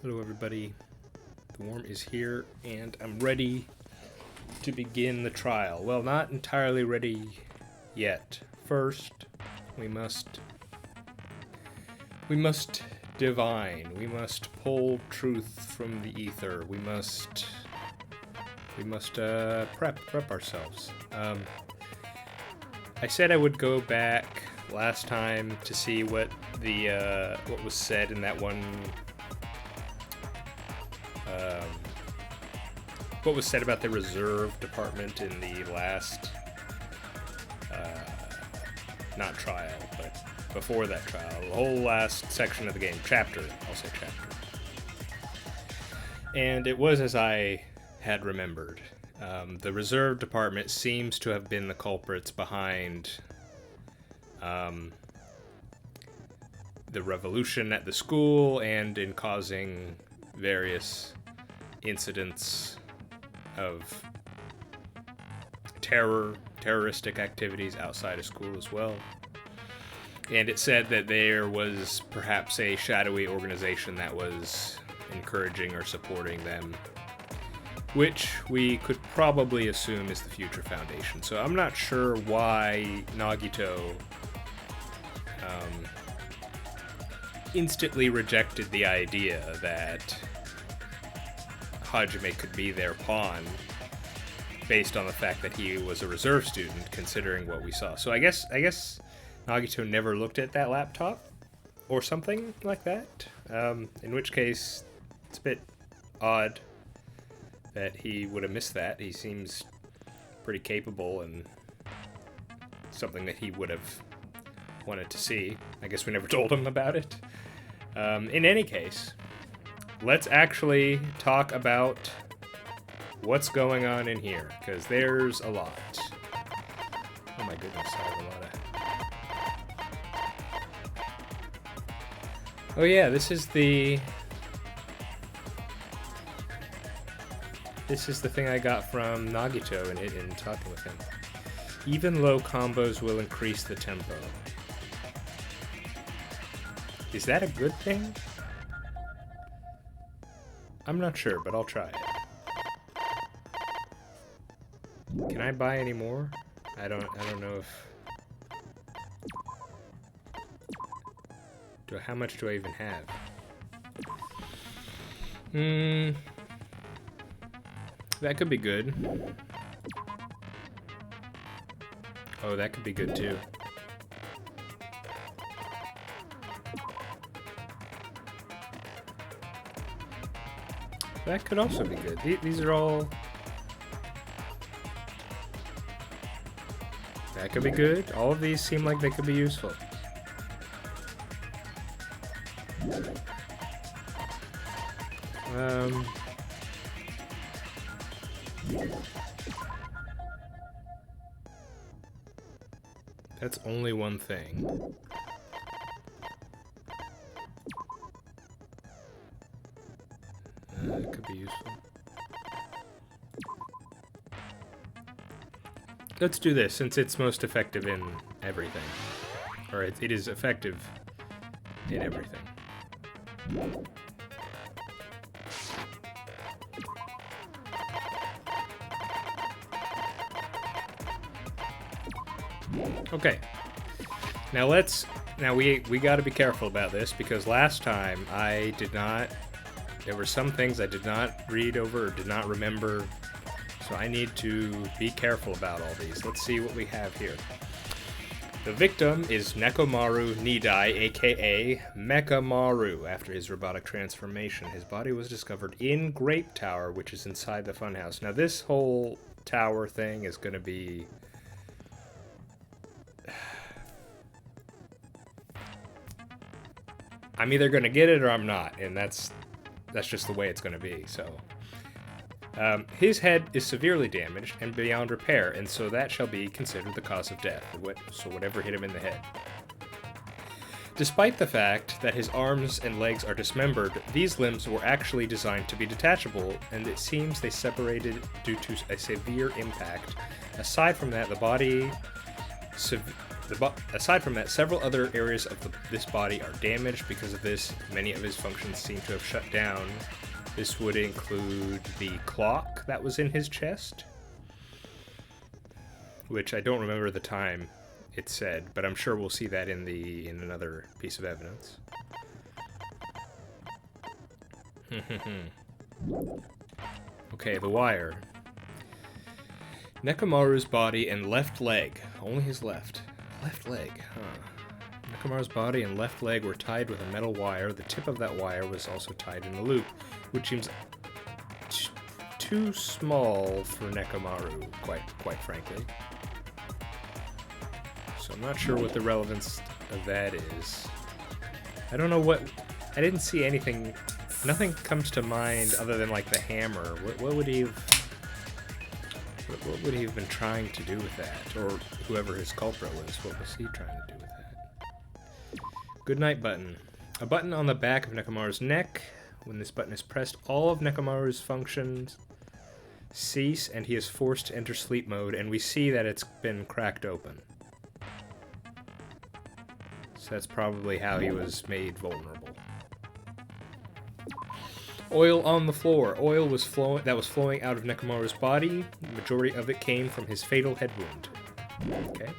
Hello everybody, the worm is here and I'm ready to begin the trial. Well, not entirely ready yet. First, we must divine, we must pull truth from the ether, we must prep ourselves. I said I would go back last time to see what what was said in that one. What was said about the reserve department in the last, not trial, but before that trial, the whole last section of the game, chapter, I'll say chapter. And it was as I had remembered. The reserve department seems to have been the culprits behind the revolution at the school and in causing various incidents of terroristic activities outside of school as well. And it said that there was perhaps a shadowy organization that was encouraging or supporting them, which we could probably assume is the Future Foundation. So I'm not sure why Nagito instantly rejected the idea that Hajime could be their pawn based on the fact that he was a reserve student, considering what we saw. So I guess Nagito never looked at that laptop or something like that, in which case it's a bit odd that he would have missed that. He seems pretty capable and something that he would have wanted to see. I guess we never told him about it. In any case, let's actually talk about what's going on in here, because there's a lot. Oh my goodness, I have a lot of... Oh yeah, this is the thing I got from Nagito in talking with him. Even low combos will increase the tempo. Is that a good thing? I'm not sure, but I'll try it. Can I buy any more? I don't know if... how much do I even have? That could be good. Oh, that could be good too. That could also be good. These are all... That could be good. All of these seem like they could be useful. That's only one thing. It could be useful. Let's do this, since it's most effective in everything. Or it is effective in everything. Okay. Now we gotta be careful about this, because last time I did not... There were some things I did not read over or did not remember, so I need to be careful about all these. Let's see what we have here. The victim is Nekomaru Nidai, aka Mechamaru. After his robotic transformation, his body was discovered in Grape Tower, which is inside the funhouse. Now this whole tower thing is going to be... I'm either going to get it or I'm not, and that's just the way it's going to be, so... his head is severely damaged and beyond repair, and so that shall be considered the cause of death, so whatever hit him in the head. Despite the fact that his arms and legs are dismembered, these limbs were actually designed to be detachable, and it seems they separated due to a severe impact. Aside from that, the body aside from that, several other areas of this body are damaged because of this. Many of his functions seem to have shut down. This would include the clock that was in his chest, which I don't remember the time it said, but I'm sure we'll see that in another piece of evidence. Okay, the wire. Nekomaru's body and left leg. Only his left. Left leg, huh. Nekomaru's body and left leg were tied with a metal wire. The tip of that wire was also tied in a loop, which seems too small for Nekomaru, quite frankly. So I'm not sure what the relevance of that is. I don't know what... I didn't see anything... Nothing comes to mind other than, like, the hammer. What would he have... What would he have been trying to do with that? Or whoever his culprit was, what was he trying to do with that? Goodnight button. A button on the back of Nekomaru's neck. When this button is pressed, all of Nekomaru's functions cease, and he is forced to enter sleep mode, and we see that it's been cracked open. So that's probably how he was made vulnerable. Oil on the floor. Oil was flowing out of Nekomaru's body. The majority of it came from his fatal head wound. Okay.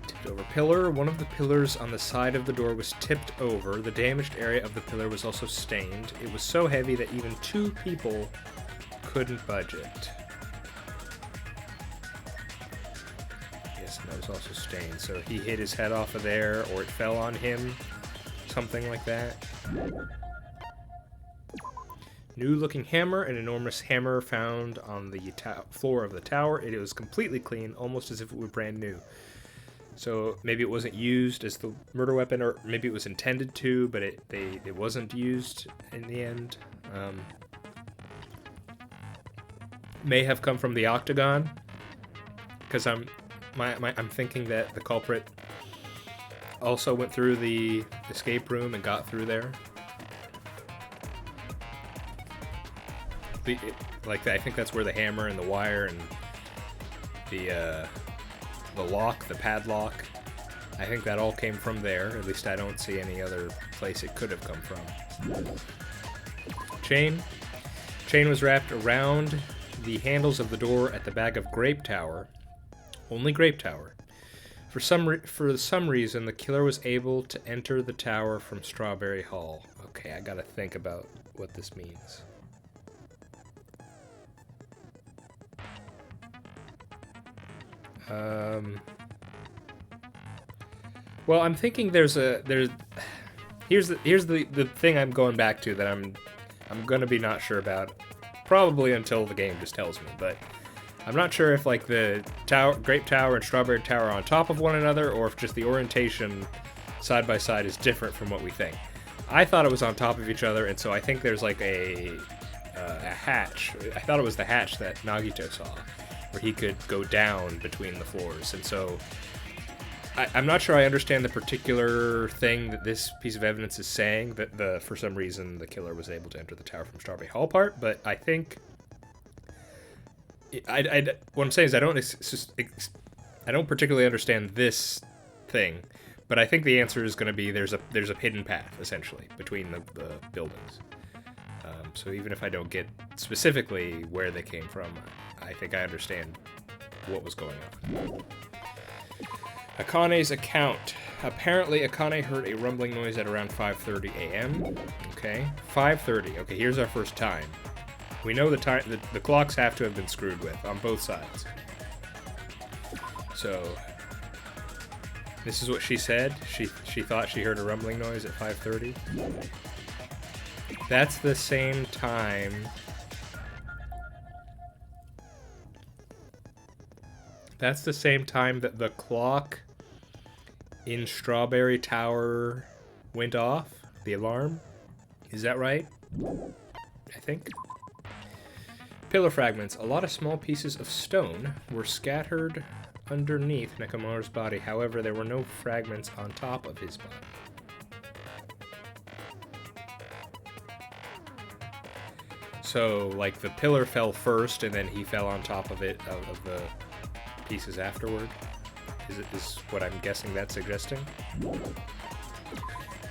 Tipped over pillar. One of the pillars on the side of the door was tipped over. The damaged area of the pillar was also stained. It was so heavy that even 2 people couldn't budge it. Yes, and that was also stained. So he hit his head off of there, or it fell on him. Something like that. New looking hammer, an enormous hammer found on the floor of the tower. It was completely clean, almost as if it were brand new. So maybe it wasn't used as the murder weapon, or maybe it was intended to, but it wasn't used in the end. May have come from the octagon, because I'm thinking that the culprit also went through the escape room and got through there. I think that's where the hammer and the wire and the lock, the padlock, I think that all came from there. At least I don't see any other place it could have come from. Chain. Chain was wrapped around the handles of the door at the back of Grape Tower. Only Grape Tower. For some reason, the killer was able to enter the tower from Strawberry Hall. Okay, I gotta think about what this means. Well, I'm thinking here's the thing I'm going back to that I'm gonna be not sure about, probably until the game just tells me, but I'm not sure if like the Grape Tower and Strawberry Tower are on top of one another, or if just the orientation side by side is different from what we think. I thought it was on top of each other, and so I think there's like a hatch. I thought it was the hatch that Nagito saw, where he could go down between the floors, and so I'm not sure I understand the particular thing that this piece of evidence is saying, that for some reason the killer was able to enter the tower from Strawberry Hall part, but I think what I'm saying is I don't particularly understand this thing, but I think the answer is going to be there's a hidden path essentially between the buildings. So even if I don't get specifically where they came from, I think I understand what was going on. Akane's account. Apparently, Akane heard a rumbling noise at around 5:30 a.m. Okay, 5:30. Okay, here's our first time. We know the time. The clocks have to have been screwed with on both sides. So this is what she said. She thought she heard a rumbling noise at 5:30. That's the same time. That's the same time that the clock in Strawberry Tower went off, the alarm. Is that right? I think. Pillar fragments. A lot of small pieces of stone were scattered underneath Nekomaru's body. However, there were no fragments on top of his body. So, like, the pillar fell first, and then he fell on top of it, of the pieces afterward. is what I'm guessing that's suggesting.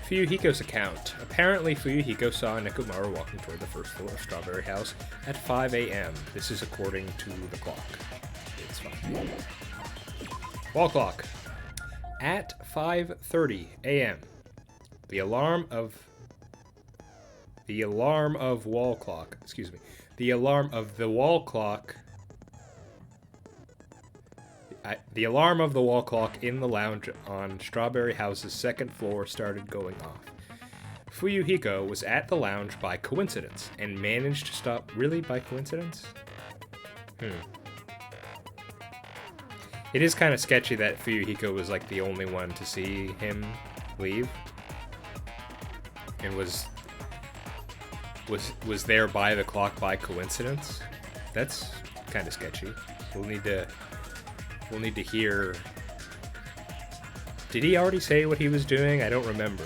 Fuyuhiko's account. Apparently, Fuyuhiko saw Nekomaru walking toward the first floor of Strawberry House at 5 a.m. This is according to the clock. It's 5 a.m. Wall clock. At 5:30 a.m. The alarm of wall clock. Excuse me. The alarm of the wall clock. The alarm of the wall clock in the lounge on Strawberry House's second floor started going off. Fuyuhiko was at the lounge by coincidence and managed to stop. Really, by coincidence? It is kind of sketchy that Fuyuhiko was like the only one to see him leave, and was there by the clock by coincidence. That's kind of sketchy. We'll need to hear. Did he already say what he was doing? I don't remember.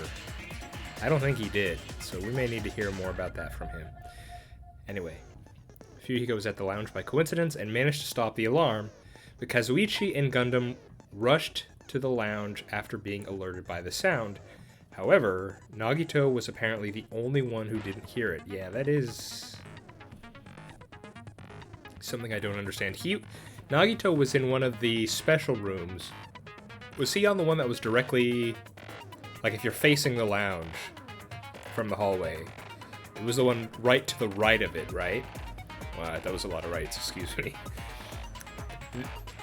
I don't think he did, so we may need to hear more about that from him. Anyway, Fuyuhiko was at the lounge by coincidence and managed to stop the alarm, but Kazuichi and Gundam rushed to the lounge after being alerted by the sound. However, Nagito was apparently the only one who didn't hear it. Yeah, that is something I don't understand. Nagito was in one of the special rooms. Was he on the one that was directly, like if you're facing the lounge from the hallway? It was the one right to the right of it, right? Wow, that was a lot of rights, excuse me.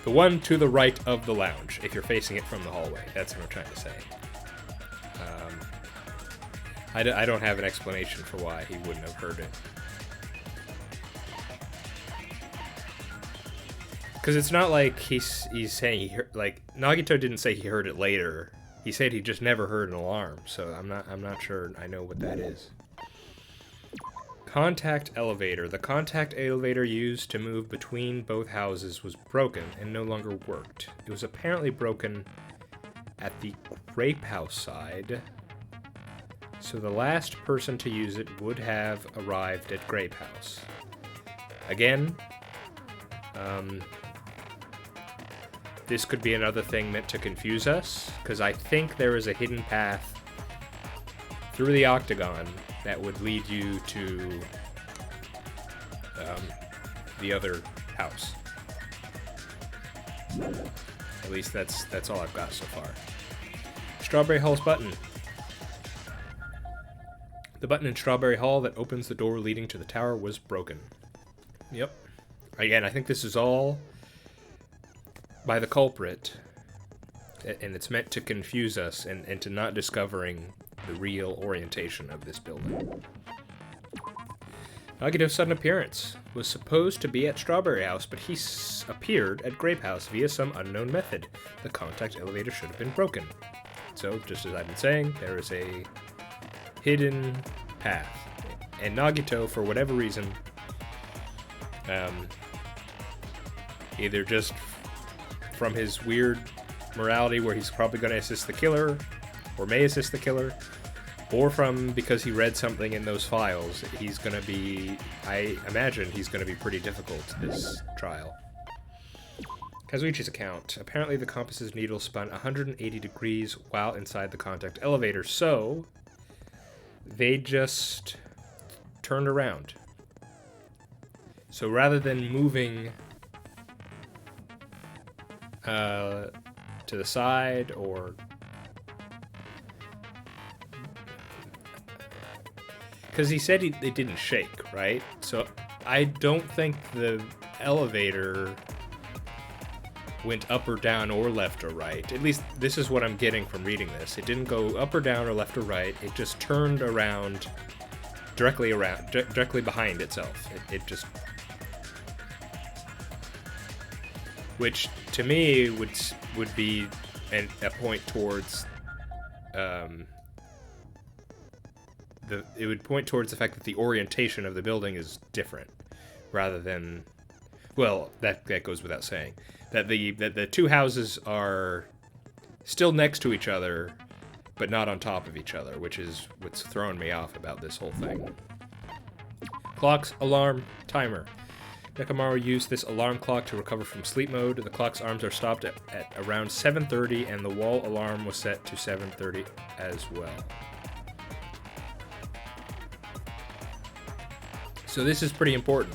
The one to the right of the lounge, if you're facing it from the hallway. That's what I'm trying to say. I don't have an explanation for why he wouldn't have heard it. Because it's not like he's saying he heard, like, Nagito didn't say he heard it later. He said he just never heard an alarm, so I'm not sure I know what that is. Contact elevator. The contact elevator used to move between both houses was broken and no longer worked. It was apparently broken at the Grape House side, so the last person to use it would have arrived at Grape House. Again, this could be another thing meant to confuse us, because I think there is a hidden path through the octagon that would lead you to the other house. At least that's all I've got so far. Strawberry Hall's button. The button in Strawberry Hall that opens the door leading to the tower was broken. Yep. Again, I think this is all by the culprit, and it's meant to confuse us and to not discovering the real orientation of this building. Nagito's sudden appearance was supposed to be at Strawberry House, but he appeared at Grape House via some unknown method. The contact elevator should have been broken. So, just as I've been saying, there is a hidden path. And Nagito, for whatever reason, either just from his weird morality where he's probably going to assist the killer, or may assist the killer, or from because he read something in those files, he's going to be, I imagine he's going to be pretty difficult this trial. Kazuichi's account. Apparently the compass's needle spun 180 degrees while inside the contact elevator, so they just turned around. So rather than moving to the side or... Because he said it didn't shake, right? So I don't think the elevator went up or down or left or right. At least this is what I'm getting from reading this. It didn't go up or down or left or right. It just turned around, directly behind itself. It just... Which, to me, would be a point towards... it would point towards the fact that the orientation of the building is different, rather than... Well, that goes without saying. That the two houses are still next to each other, but not on top of each other, which is what's thrown me off about this whole thing. Clocks, alarm, timer. Nekomaru used this alarm clock to recover from sleep mode. The clock's arms are stopped at around 7:30, and the wall alarm was set to 7:30 as well. So this is pretty important.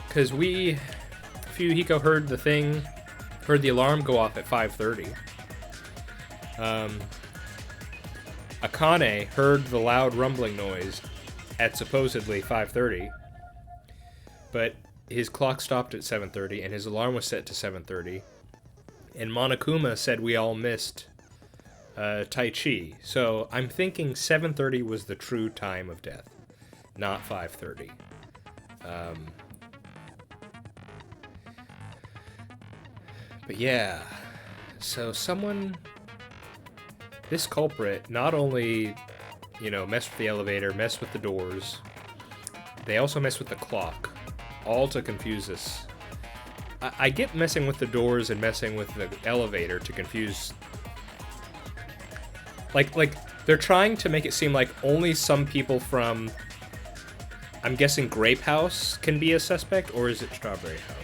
Because Fuyuhiko heard the alarm go off at 5:30. Akane heard the loud rumbling noise at supposedly 5:30. But his clock stopped at 7:30, and his alarm was set to 7:30. And Monokuma said we all missed Tai Chi. So I'm thinking 7:30 was the true time of death, not 5:30. But yeah, so this culprit not only, messed with the elevator, messed with the doors, they also messed with the clock. All to confuse us. I get messing with the doors and messing with the elevator to confuse. Like they're trying to make it seem like only some people from, I'm guessing, Grape House can be a suspect, or is it Strawberry House?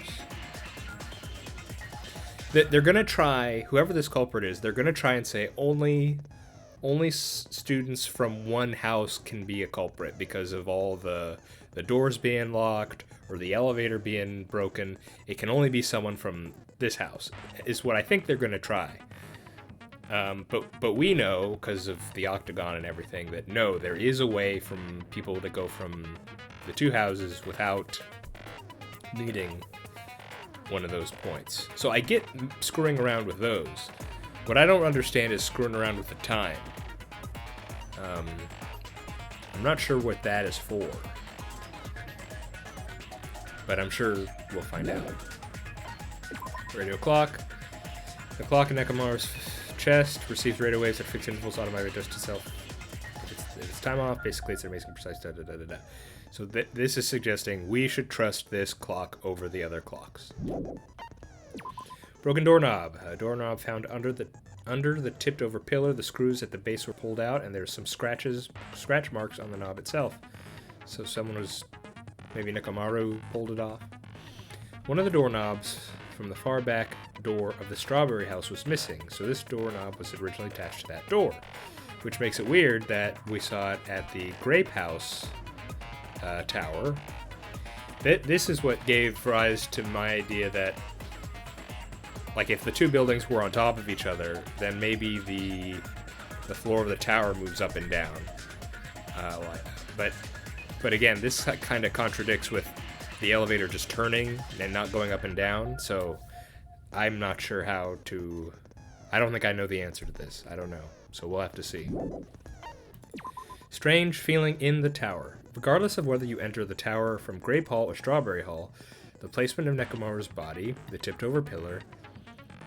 They're gonna try, whoever this culprit is, they're gonna try and say only students from one house can be a culprit because of all the doors being locked or the elevator being broken. It can only be someone from this house, is what I think they're going to try. But we know, because of the octagon and everything, that no, there is a way from people that go from the two houses without needing one of those points. So I get screwing around with those. What I don't understand is screwing around with the time. I'm not sure what that is for, but I'm sure we'll find out. Radio clock. The clock in Nekomaru's chest receives radio waves at fixed intervals, automatically adjusts itself. If it's time off, basically it's amazing precise. So this is suggesting we should trust this clock over the other clocks. Broken doorknob. A doorknob found under the tipped over pillar. The screws at the base were pulled out, and there's some scratch marks on the knob itself. So someone was, maybe Nekomaru, pulled it off. One of the doorknobs from the far back door of the Strawberry House was missing, so this doorknob was originally attached to that door, which makes it weird that we saw it at the Grape House tower. This is what gave rise to my idea that, like, if the two buildings were on top of each other, then maybe the floor of the tower moves up and down. But again, this kind of contradicts with the elevator just turning and not going up and down, so I'm not sure how to... I don't think I know the answer to this. I don't know. So we'll have to see. Strange feeling in the tower. Regardless of whether you enter the tower from Grape Hall or Strawberry Hall, the placement of Nekomaru's body, the tipped-over pillar,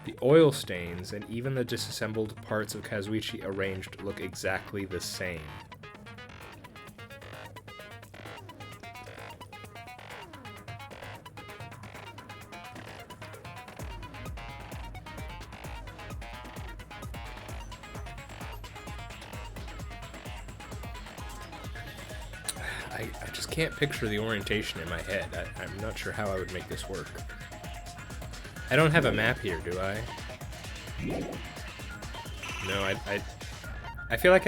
the oil stains, and even the disassembled parts of Kazuichi arranged look exactly the same. I just can't picture the orientation in my head. I'm not sure how I would make this work. I don't have a map here, do I? No, I feel like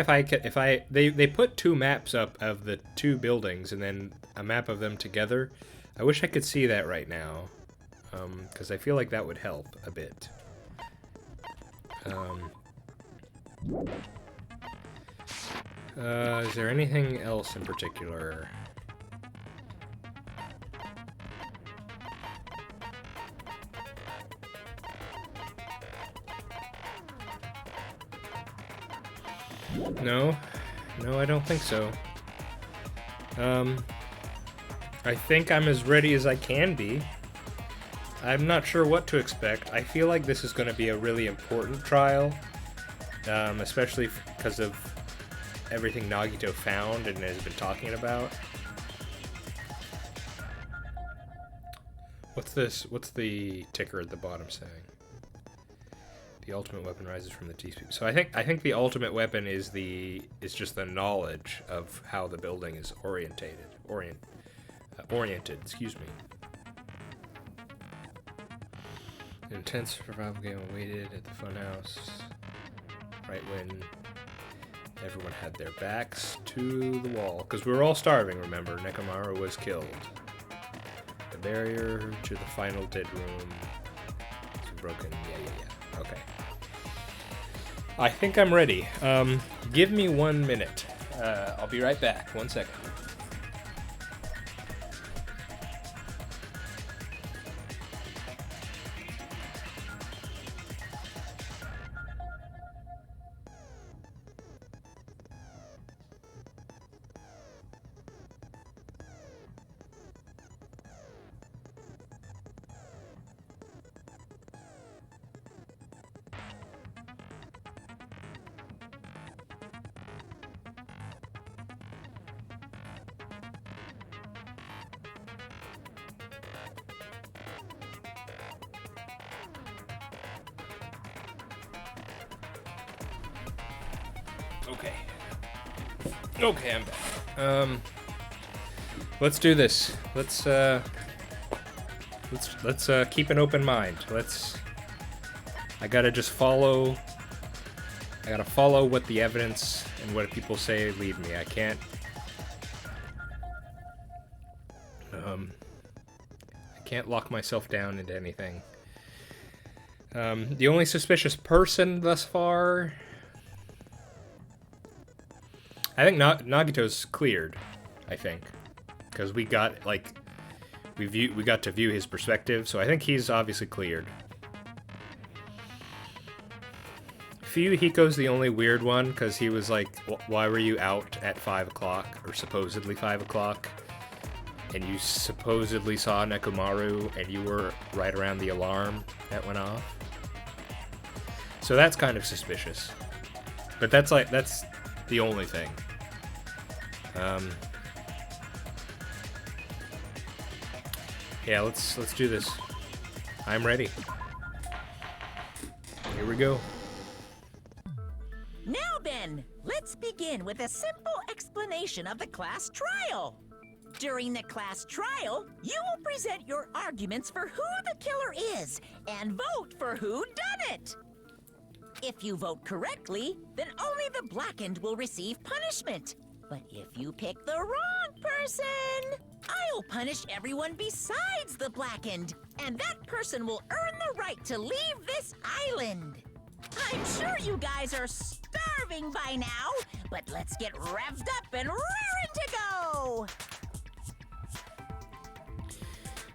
they put two maps up of the two buildings and then a map of them together. I wish I could see that right now, because I feel like that would help a bit. Is there anything else in particular? No, I don't think so. I think I'm as ready as I can be. I'm not sure what to expect. I feel like this is going to be a really important trial, especially because of everything Nagito found and has been talking about. What's this? What's the ticker at the bottom saying? The ultimate weapon rises from the teaspoon. So I think the ultimate weapon is just the knowledge of how the building is oriented. Excuse me. Intense survival game awaited at the funhouse. Right when everyone had their backs to the wall. Because we were all starving, remember? Nekomaru was killed. The barrier to the final dead room is broken. Yeah. Okay. I think I'm ready. Give me 1 minute. I'll be right back. 1 second. Okay, I'm back. Let's do this. Let's keep an open mind. I gotta follow what the evidence and what people say lead me. I can't lock myself down into anything. The only suspicious person thus far, I think Nagito's cleared, I think, because we got we got to view his perspective, so I think he's obviously cleared. Fuyuhiko's the only weird one, because he was like, why were you out at 5 o'clock, or supposedly 5 o'clock, and you supposedly saw Nekomaru, and you were right around the alarm that went off. So that's kind of suspicious. But that's the only thing. Yeah, let's do this. I'm ready. Here we go. Now then, let's begin with a simple explanation of the class trial. During the class trial, you will present your arguments for who the killer is and vote for who done it. If you vote correctly, then only the blackened will receive punishment. But if you pick the wrong person, I'll punish everyone besides the blackened, and that person will earn the right to leave this island. I'm sure you guys are starving by now, but let's get revved up and raring to go!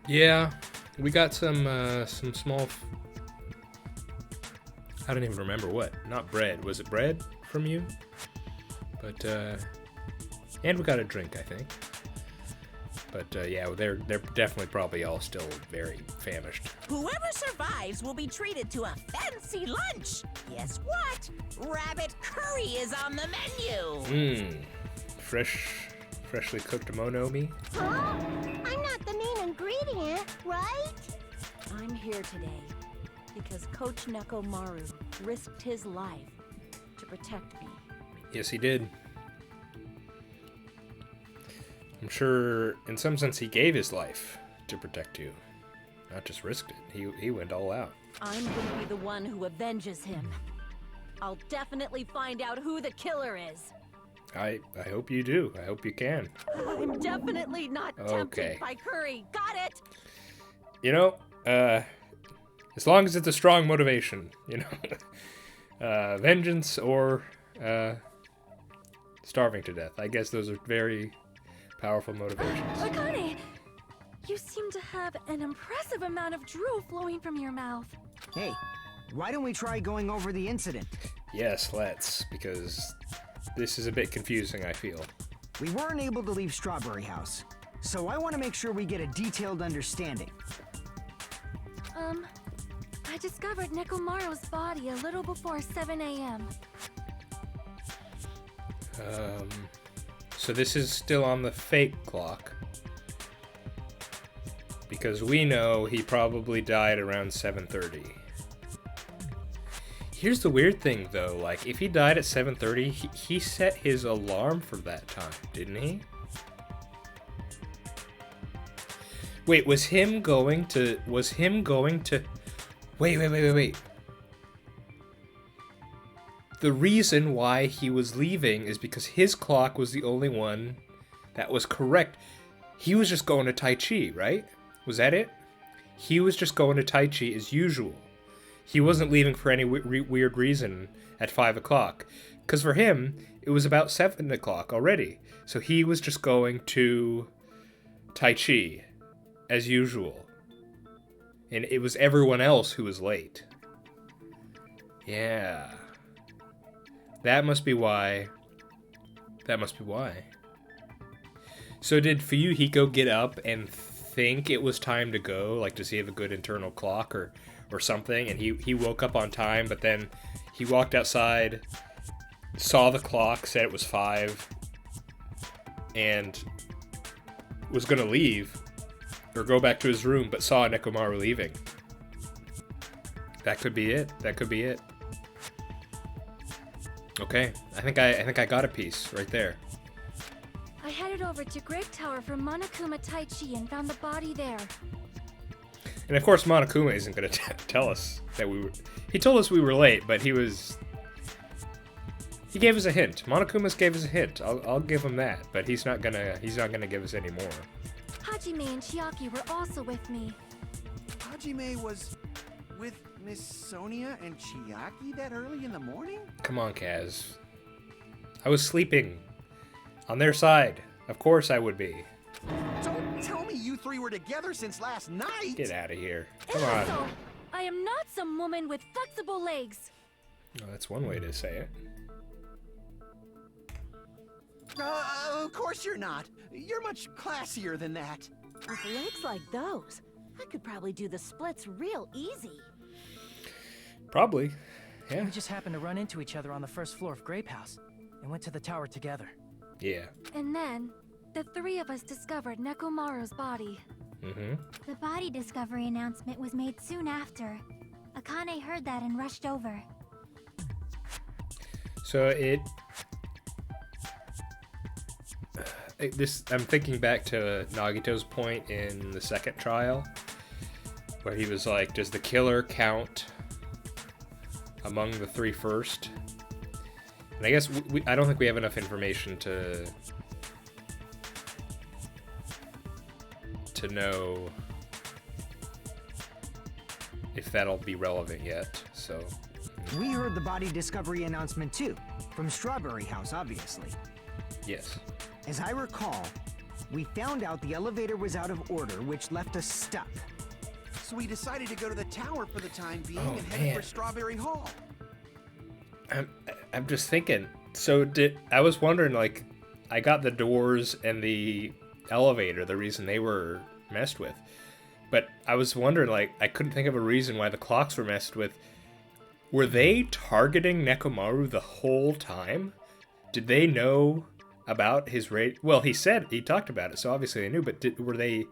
Yeah, we got some small... I don't even remember what. Not bread. Was it bread from you? But, and we got a drink, I think. But, yeah, they're definitely probably all still very famished. Whoever survives will be treated to a fancy lunch. Guess what? Rabbit curry is on the menu. Freshly cooked monomi. Huh? I'm not the main ingredient, right? I'm here today because Coach Nekomaru risked his life to protect me. Yes, he did. I'm sure, in some sense, he gave his life to protect you. Not just risked it. He went all out. I'm gonna be the one who avenges him. I'll definitely find out who the killer is. I hope you do. I hope you can. I'm definitely not tempted by curry. Got it? You know, as long as it's a strong motivation, you know. Vengeance or starving to death. I guess those are very powerful motivations. Akane, you seem to have an impressive amount of drool flowing from your mouth. Hey, why don't we try going over the incident? Yes, let's, because this is a bit confusing, I feel. We weren't able to leave Strawberry House, so I want to make sure we get a detailed understanding. I discovered Nekomaru's body a little before 7 a.m. So this is still on the fake clock. Because we know he probably died around 7:30. Here's the weird thing, though. Like, if he died at 7:30, he set his alarm for that time, didn't he? Wait, was him going to... Wait. The reason why he was leaving is because his clock was the only one that was correct. He was just going to Tai Chi, right? Was that it? He was just going to Tai Chi as usual. He wasn't leaving for any weird reason at 5 o'clock. Because for him, it was about 7 o'clock already. So he was just going to Tai Chi as usual. And it was everyone else who was late. Yeah. That must be why. So did Fuyuhiko get up and think it was time to go? Like, does he have a good internal clock or something? And he woke up on time, but then he walked outside, saw the clock, said it was 5, and was going to leave or go back to his room, but saw Nekomaru leaving. That could be it. Okay, I think I got a piece right there. I headed over to Grape Tower for Monokuma Tai Chi and found the body there. And of course, Monokuma isn't going to tell us that we were. He told us we were late, but he gave us a hint. Monokuma's gave us a hint. I'll give him that, but he's not gonna give us any more. Hajime and Chiaki were also with me. Hajime was with Miss Sonia and Chiaki that early in the morning? Come on, Kaz. I was sleeping. On their side. Of course I would be. Don't tell me you three were together since last night! Get out of here. Come on. Also, I am not some woman with flexible legs. Oh, that's one way to say it. Of course you're not. You're much classier than that. With legs like those, I could probably do the splits real easy. Probably. Yeah. We just happened to run into each other on the first floor of Grape House and went to the tower together. Yeah. And then, the three of us discovered Nekomaru's body. Mm-hmm. The body discovery announcement was made soon after. Akane heard that and rushed over. So I'm thinking back to Nagito's point in the second trial, where he was like, does the killer count among the three first? And I guess I don't think we have enough information to know if that'll be relevant yet, so. We heard the body discovery announcement too, from Strawberry House, obviously. Yes. As I recall, we found out the elevator was out of order, which left us stuck. So we decided to go to the tower for the time being Oh, and head man. for Strawberry Hall. I'm just thinking, so I was wondering, like, I got the doors and the elevator, the reason they were messed with. But I was wondering, like, I couldn't think of a reason why the clocks were messed with. Were they targeting Nekomaru the whole time? Did they know about his raid? Well, he talked about it, so obviously they knew, but they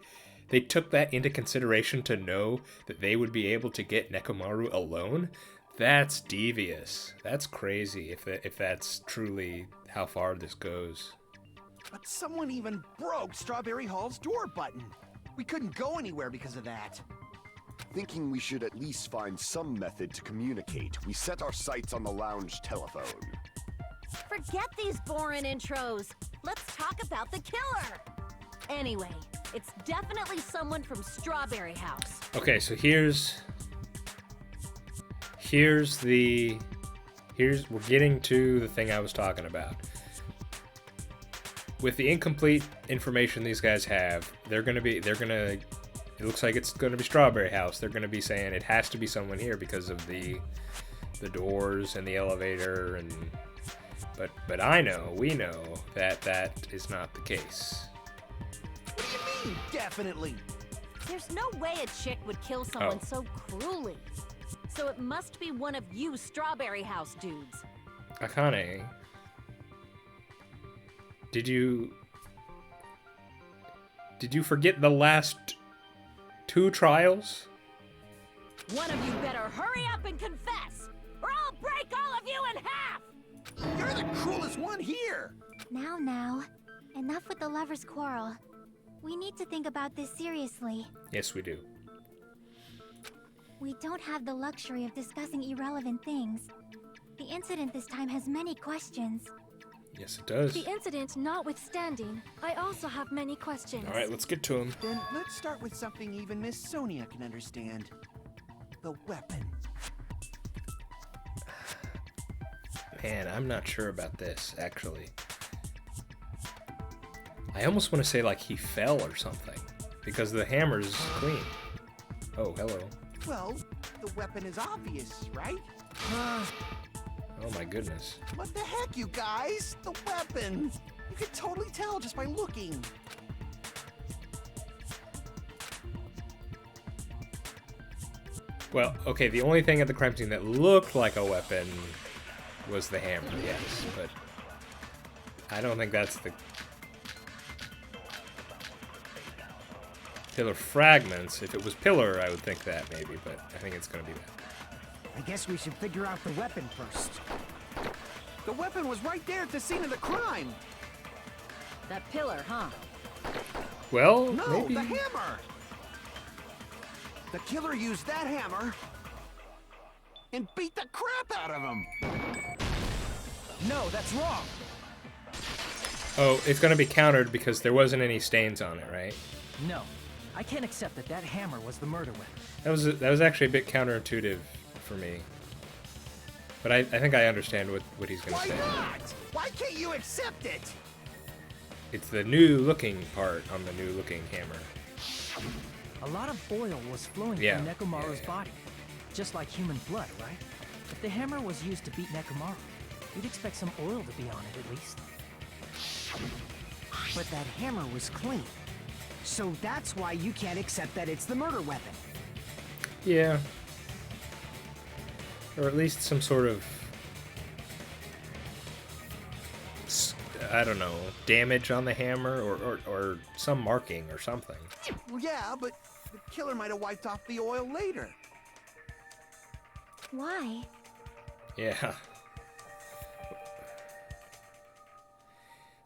took that into consideration to know that they would be able to get Nekomaru alone? That's devious. That's crazy if that's truly how far this goes. But someone even broke Strawberry Hall's door button. We couldn't go anywhere because of that. Thinking we should at least find some method to communicate, we set our sights on the lounge telephone. Forget these boring intros. Let's talk about the killer. Anyway, it's definitely someone from Strawberry House. Okay, so here's we're getting to the thing I was talking about. With the incomplete information these guys have, it looks like it's gonna be Strawberry House. They're gonna be saying it has to be someone here because of the doors and the elevator but we know that is not the case. What do you mean, definitely? There's no way a chick would kill someone so cruelly. So it must be one of you Strawberry House dudes. Akane, did you forget the last 2 trials? One of you better hurry up and confess, or I'll break all of you in half! You're the cruelest one here! Now, enough with the lovers' quarrel. We need to think about this seriously. Yes, we do. We don't have the luxury of discussing irrelevant things. The incident this time has many questions. Yes, it does. The incident notwithstanding, I also have many questions. All right, let's get to him. Then let's start with something even Miss Sonia can understand. The weapon. Man, I'm not sure about this, actually. I almost want to say, like, he fell or something. Because the hammer's clean. Oh, hello. Well, the weapon is obvious, right? Oh my goodness. What the heck, you guys? The weapon! You can totally tell just by looking. Well, okay, the only thing at the crime scene that looked like a weapon was the hammer, yes, but I don't think that's the pillar fragments. If it was pillar, I would think that maybe, but I think it's gonna be that. I guess we should figure out the weapon first. The weapon was right there at the scene of the crime. That pillar, huh? Well, No, maybe. the hammer! The killer used that hammer and beat the crap out of him. No, that's wrong. Oh, it's gonna be countered because there wasn't any stains on it, right? No, I can't accept that that hammer was the murder weapon. That was actually a bit counterintuitive for me. But I think I understand what he's gonna Why say. not? Why can't you accept it? It's the new looking part on the new looking hammer. A lot of oil was flowing Yeah, from Nekomaru's yeah. body, just like human blood, right? If the hammer was used to beat Nekomaru, you'd expect some oil to be on it at least. But that hammer was clean. So that's why you can't accept that it's the murder weapon. Yeah. Or at least some sort of, I don't know, damage on the hammer or some marking or something. Well, yeah, but the killer might have wiped off the oil later. Why? Yeah.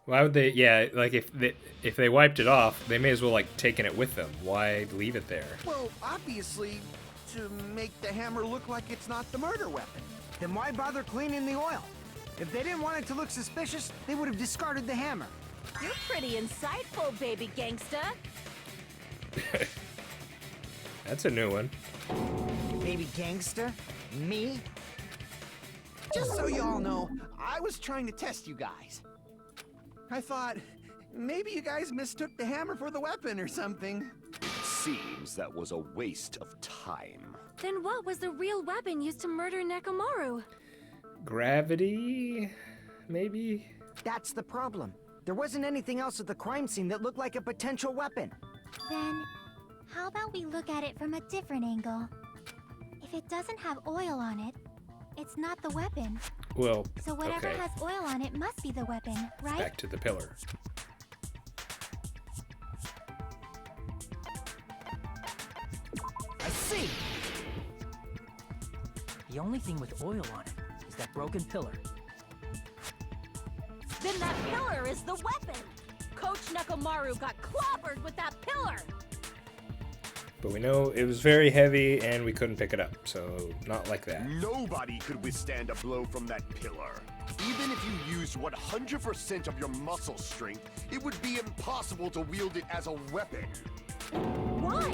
Why would they? Yeah, like if they wiped it off, they may as well like taken it with them. Why leave it there? Well, obviously, to make the hammer look like it's not the murder weapon. Then why bother cleaning the oil? If they didn't want it to look suspicious, they would have discarded the hammer. You're pretty insightful, baby gangsta. That's a new one. Baby gangster? Me? Just so y'all know, I was trying to test you guys. I thought, maybe you guys mistook the hammer for the weapon or something. Seems that was a waste of time. Then what was the real weapon used to murder Nekomaru? Gravity, maybe? That's the problem. There wasn't anything else at the crime scene that looked like a potential weapon. Then, how about we look at it from a different angle? If it doesn't have oil on it, it's not the weapon. Well, So whatever okay. has oil on it must be the weapon, right? Back to the pillar. I see! The only thing with oil on it is that broken pillar. Then that pillar is the weapon. Coach Nekomaru got clobbered with that pillar. But we know it was very heavy and we couldn't pick it up, so not like that. Nobody could withstand a blow from that pillar. Even if you used 100% of your muscle strength, it would be impossible to wield it as a weapon. Why?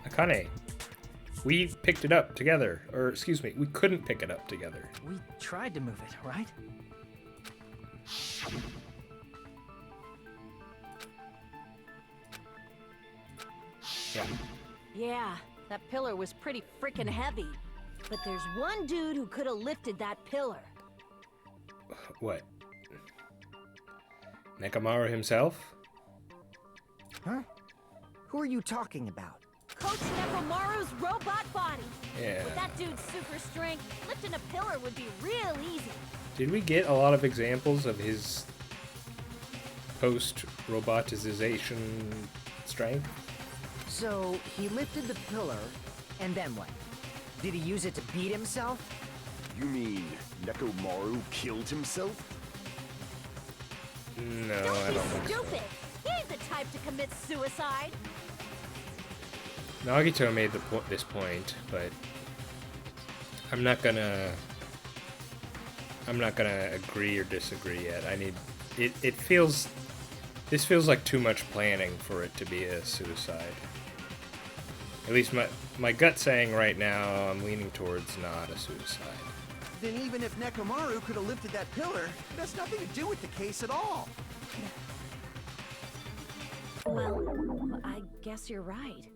Akane, we picked it up together. Or, excuse me, we couldn't pick it up together. We tried to move it, right? Yeah. Yeah, that pillar was pretty freaking heavy. But there's one dude who could have lifted that pillar. What? Nekomaru himself? Huh? Who are you talking about? Coach Nekomaru's robot body. Yeah. With that dude's super strength, lifting a pillar would be real easy. Did we get a lot of examples of his post-robotization strength? So, he lifted the pillar, and then what? Did he use it to beat himself? You mean Nekomaru killed himself? No, Don't I be don't think so. stupid. He ain't the type to commit suicide. Nagito made this point, but I'm not gonna agree or disagree yet. I need it feels this feels like too much planning for it to be a suicide. At least my gut saying right now, I'm leaning towards not a suicide. Then even if Nekomaru could have lifted that pillar, it has nothing to do with the case at all. Well, I guess you're right.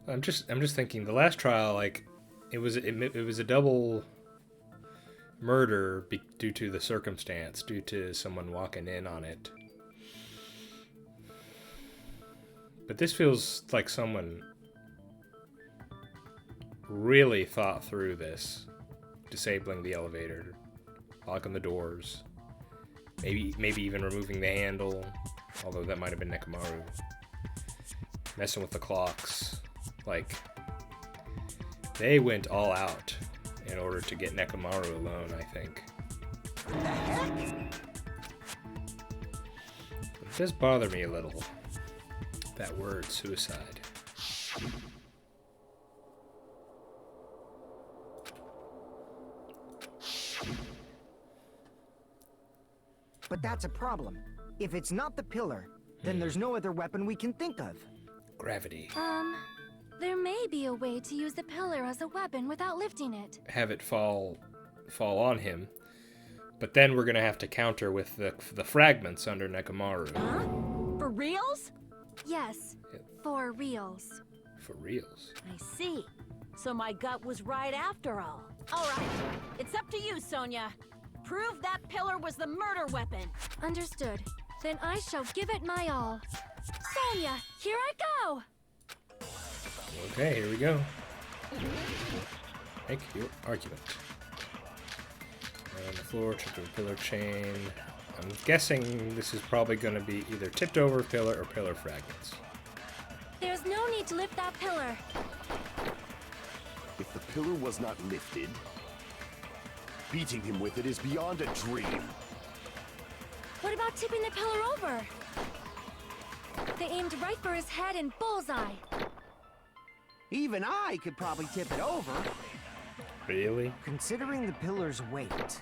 I'm just thinking the last trial, like it was a double murder due to the circumstance, due to someone walking in on it. But this feels like someone really thought through this, disabling the elevator, locking the doors, maybe even removing the handle, although that might have been Nekomaru, messing with the clocks. Like, they went all out in order to get Nekomaru alone, I think. What the heck? It does bother me a little, that word, suicide. But that's a problem. If it's not the pillar, then there's no other weapon we can think of. Gravity. There may be a way to use the pillar as a weapon without lifting it. Have it fall on him. But then we're gonna have to counter with the fragments under Nekomaru. Huh? For reals? Yes, for reals. For reals. I see. So my gut was right after all. All right, it's up to you, Sonia. Prove that pillar was the murder weapon. Understood. Then I shall give it my all. Sonia, here I go! Okay, here we go. Make your argument. On the floor, trip to a pillar chain. I'm guessing this is probably going to be either tipped over pillar or pillar fragments. There's no need to lift that pillar. If the pillar was not lifted, beating him with it is beyond a dream. What about tipping the pillar over? They aimed right for his head and bullseye. Even I could probably tip it over. Really? Considering the pillar's weight,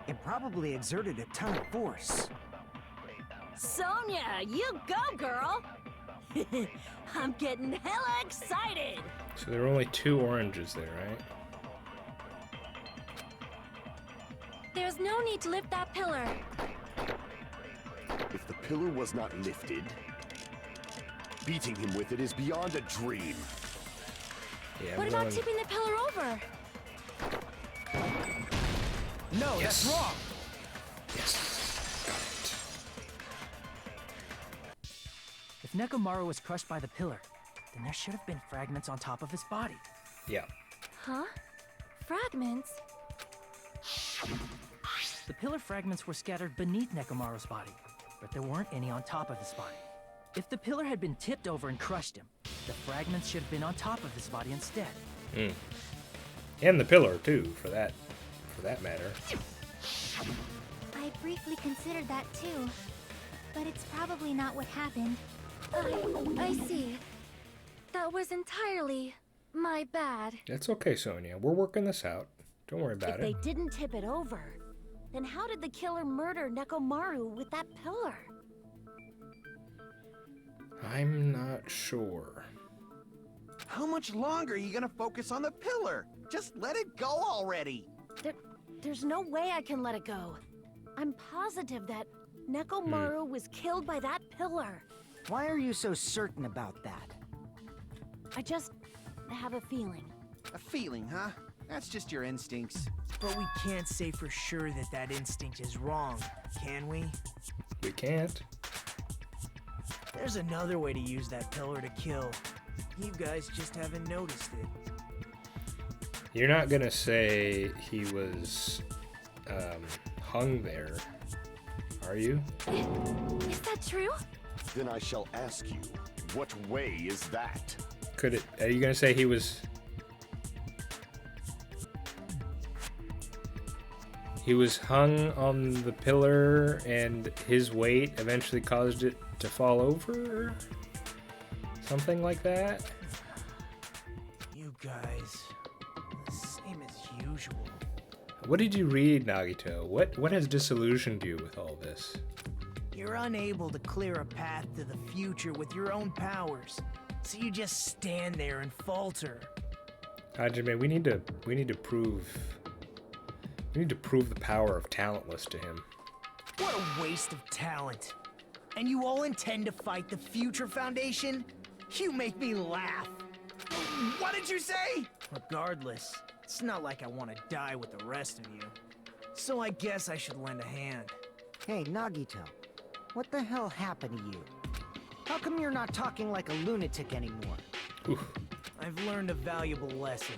it probably exerted a ton of force. Sonia, you go, girl! I'm getting hella excited! So there are only 2 oranges there, right? There's no need to lift that pillar. If the pillar was not lifted, beating him with it is beyond a dream. Yeah, What about tipping the pillar over? No, Yes. that's wrong. Yes. Got it. If Nekomaru was crushed by the pillar, then there should have been fragments on top of his body. Yeah. Huh? Fragments? The pillar fragments were scattered beneath Nekomaru's body, but there weren't any on top of his body. If the pillar had been tipped over and crushed him, the fragments should have been on top of his body instead. And the pillar too, for that matter. I briefly considered that too, but it's probably not what happened. I see. That was entirely my bad. That's okay, Sonia. We're working this out. Don't worry about If they it. didn't tip it over, then how did the killer murder Nekomaru with that pillar? I'm not sure. How much longer are you gonna focus on the pillar? Just let it go already. There's no way I can let it go. I'm positive that Nekomaru was killed by that pillar. Why are you so certain about that? I just have a feeling. A feeling, huh? That's just your instincts. But we can't say for sure that that instinct is wrong, can we? We can't. There's another way to use that pillar to kill. You guys just haven't noticed it. You're not gonna say he was hung there, are you? Is that true? Then I shall ask you, what way is that? Could it? Are you gonna say he was? He was hung on the pillar, and his weight eventually caused it to fall over? Something like that? You guys, the same as usual. What did you read, Nagito? What has disillusioned you with all this? You're unable to clear a path to the future with your own powers, so you just stand there and falter. Hajime, we need to prove the power of talentless to him. What a waste of talent. And you all intend to fight the Future Foundation? You make me laugh. What did you say? Regardless, it's not like I want to die with the rest of you. So I guess I should lend a hand. Hey, Nagito. What the hell happened to you? How come you're not talking like a lunatic anymore? Oof. I've learned a valuable lesson.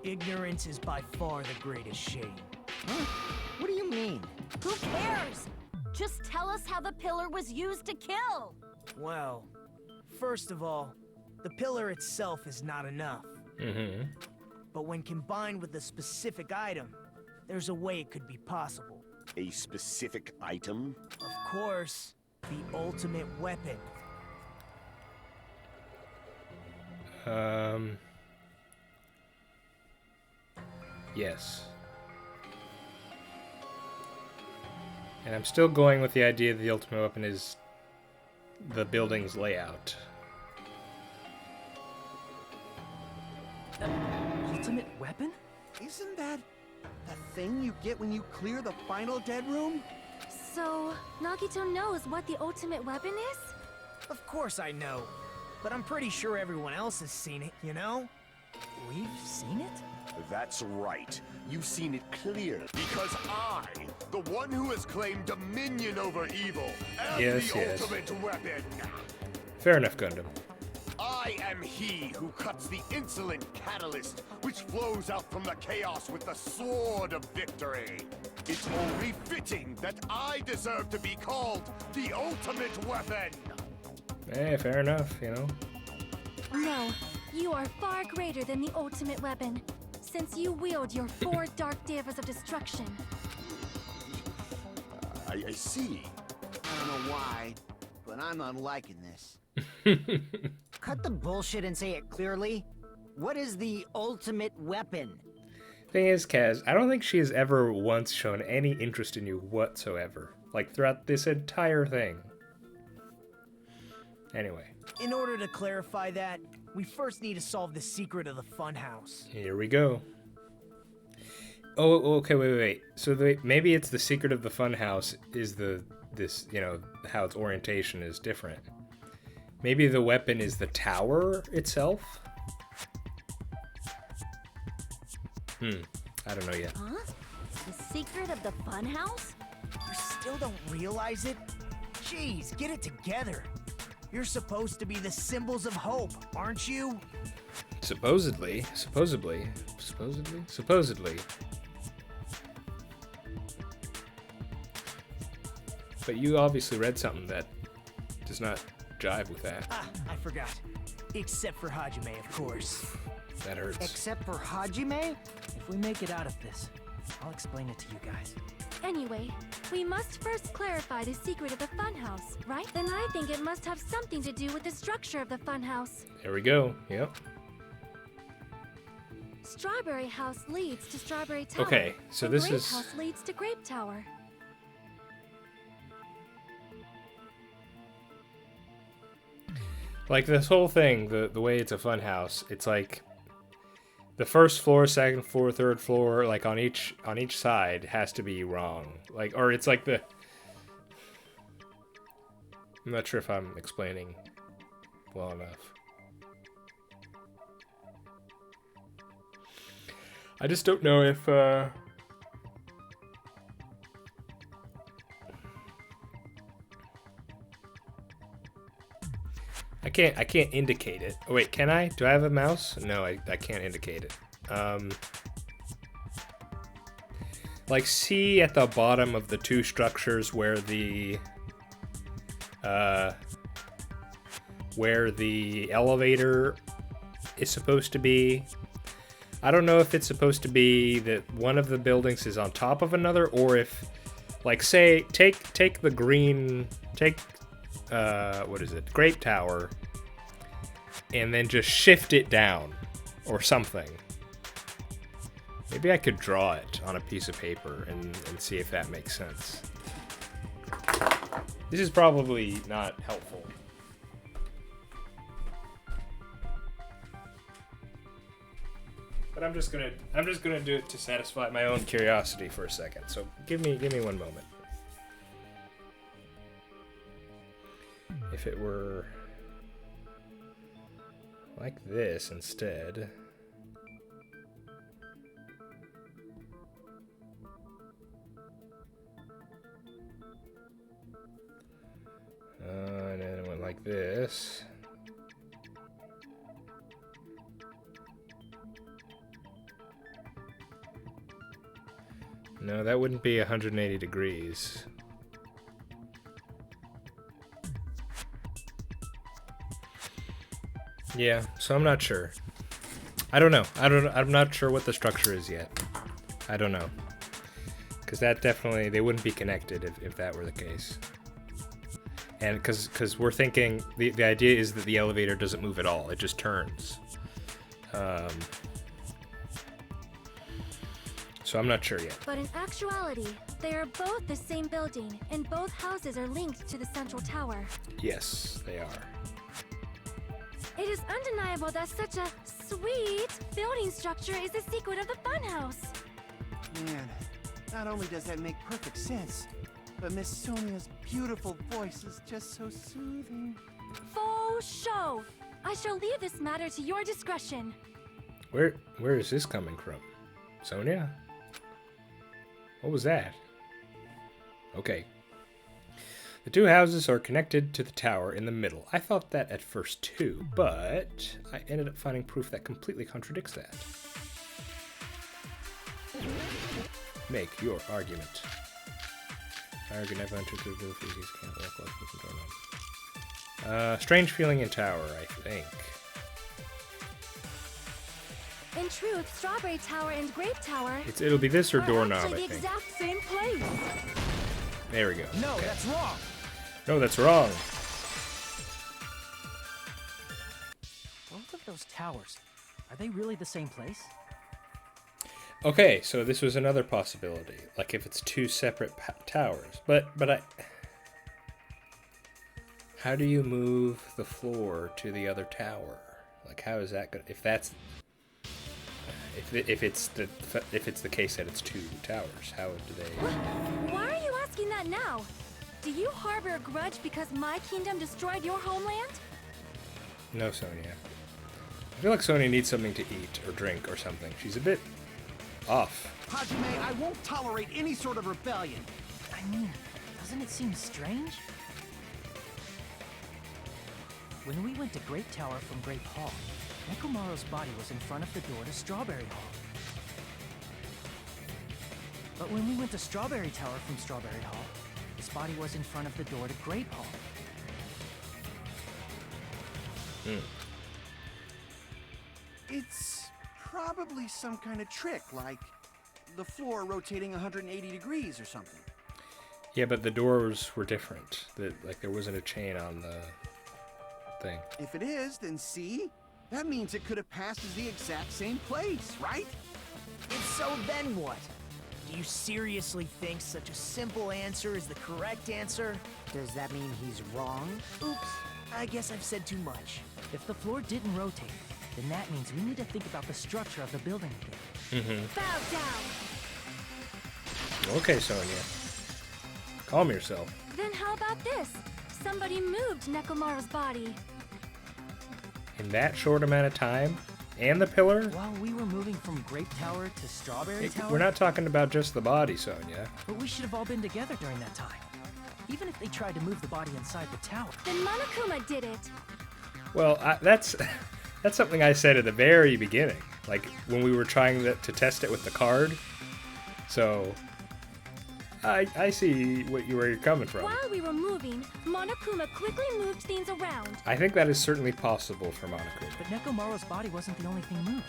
Ignorance is by far the greatest shame. Huh? What do you mean? Who cares? Just tell us how the pillar was used to kill. Well, first of all, the pillar itself is not enough. Mm-hmm. But when combined with a specific item, there's a way it could be possible. A specific item? Of course, the ultimate weapon. Yes. And I'm still going with the idea that the ultimate weapon is the building's layout. Ultimate weapon? Isn't that the thing you get when you clear the final dead room? So, Nagito knows what the ultimate weapon is? Of course I know, but I'm pretty sure everyone else has seen it, you know? We've seen it? That's right. You've seen it clearly. Because I, the one who has claimed dominion over evil, am Yes, the yes. ultimate weapon. Fair enough, Gundam. I am he who cuts the insolent catalyst which flows out from the chaos with the sword of victory. It's only fitting that I deserve to be called the ultimate weapon. Hey, fair enough, you know. No, you are far greater than the ultimate weapon, since you wield your 4 dark davas of destruction. I see. I don't know why, but I'm not liking this. Cut the bullshit and say it clearly. What is the ultimate weapon? Thing is, Kaz, I don't think she has ever once shown any interest in you whatsoever. Like, throughout this entire thing. Anyway. In order to clarify that, we first need to solve the secret of the funhouse. Here we go. Oh, okay, wait. So maybe it's the secret of the funhouse is how its orientation is different. Maybe the weapon is the tower itself? I don't know yet. Huh? The secret of the funhouse? You still don't realize it? Jeez, get it together. You're supposed to be the symbols of hope, aren't you? Supposedly. But you obviously read something that does not jive with that. Ah, I forgot. Except for Hajime, of course. That hurts. Except for Hajime? If we make it out of this, I'll explain it to you guys. Anyway, we must first clarify the secret of the funhouse, right? Then I think it must have something to do with the structure of the funhouse. There we go. Yep. Strawberry House leads to Strawberry Tower. Okay, so and this Grape is... House leads to Grape Tower. Like, this whole thing, the way it's a fun house, it's like the first floor, second floor, third floor, like on each side has to be wrong. Like, or it's like the... I'm not sure if I'm explaining well enough. I just don't know if I can't indicate it. Oh, wait, can I? Do I have a mouse? No, I can't indicate it. Like, see at the bottom of the two structures where the elevator is supposed to be. I don't know if it's supposed to be that one of the buildings is on top of another, or if, like, say, take the green, take what is it? Great Tower, and then just shift it down or something. Maybe I could draw it on a piece of paper and see if that makes sense. This is probably not helpful. But I'm just gonna do it to satisfy my own curiosity for a second. So give me 1 moment. If it were like this instead. And then it went like this. No, that wouldn't be 180 degrees. Yeah, so I'm not sure. I don't know. I'm not sure what the structure is yet. I don't know. Because that definitely, they wouldn't be connected if that were the case. And because we're thinking, the idea is that the elevator doesn't move at all, it just turns. So I'm not sure yet. But in actuality, they are both the same building, and both houses are linked to the central tower. Yes, they are. It is undeniable that such a sweet building structure is the secret of the funhouse. Man, not only does that make perfect sense, but Miss Sonia's beautiful voice is just so soothing. Faux show! I shall leave this matter to your discretion. Where is this coming from? Sonia? What was that? Okay. The two houses are connected to the tower in the middle. I thought that at first too, but I ended up finding proof that completely contradicts that. Make your argument. Fire can never enter through the feces, can't walk like this and doorknob. Strange feeling in tower, I think. In truth, Strawberry Tower and Grape Tower It'll be this or are doorknob, actually I the think. exact same place. There we go. No, Okay. that's wrong. No, that's wrong. Both of those towers, are they really the same place? Okay, so this was another possibility. Like if it's two separate towers. But I... How do you move the floor to the other tower? Like how is that gonna... If that's... If it's the case that it's two towers, how do they... Why are you asking that now? Do you harbor a grudge because my kingdom destroyed your homeland? No, Sonia. I feel like Sonia needs something to eat or drink or something. She's a bit off. Hajime, I won't tolerate any sort of rebellion. I mean, doesn't it seem strange? When we went to Grape Tower from Grape Hall, Nekomaru's body was in front of the door to Strawberry Hall. But when we went to Strawberry Tower from Strawberry Hall, his body was in front of the door to Grape Hall. It's probably some kind of trick, like the floor rotating 180 degrees or something. Yeah, but the doors were different. Like there wasn't a chain on the thing. If it is, then see? That means it could have passed as the exact same place, right? If so, then what? Do you seriously think such a simple answer is the correct answer? Does that mean he's wrong? Oops, I guess I've said too much. If the floor didn't rotate, then that means we need to think about the structure of the building again. Bow down. Okay, Sonia. Calm yourself. Then how about this? Somebody moved Nekomaru's body. In that short amount of time? And the pillar? While we were moving from Grape Tower to Strawberry Tower... We're not talking about just the body, Sonia. But we should have all been together during that time. Even if they tried to move the body inside the tower. Then Monokuma did it. Well, that's something I said at the very beginning. Like, when we were trying to test it with the card. So, I see where you're coming from. While we were moving, Monokuma quickly moved things around. I think that is certainly possible for Monokuma. But Nekomaru's body wasn't the only thing moved.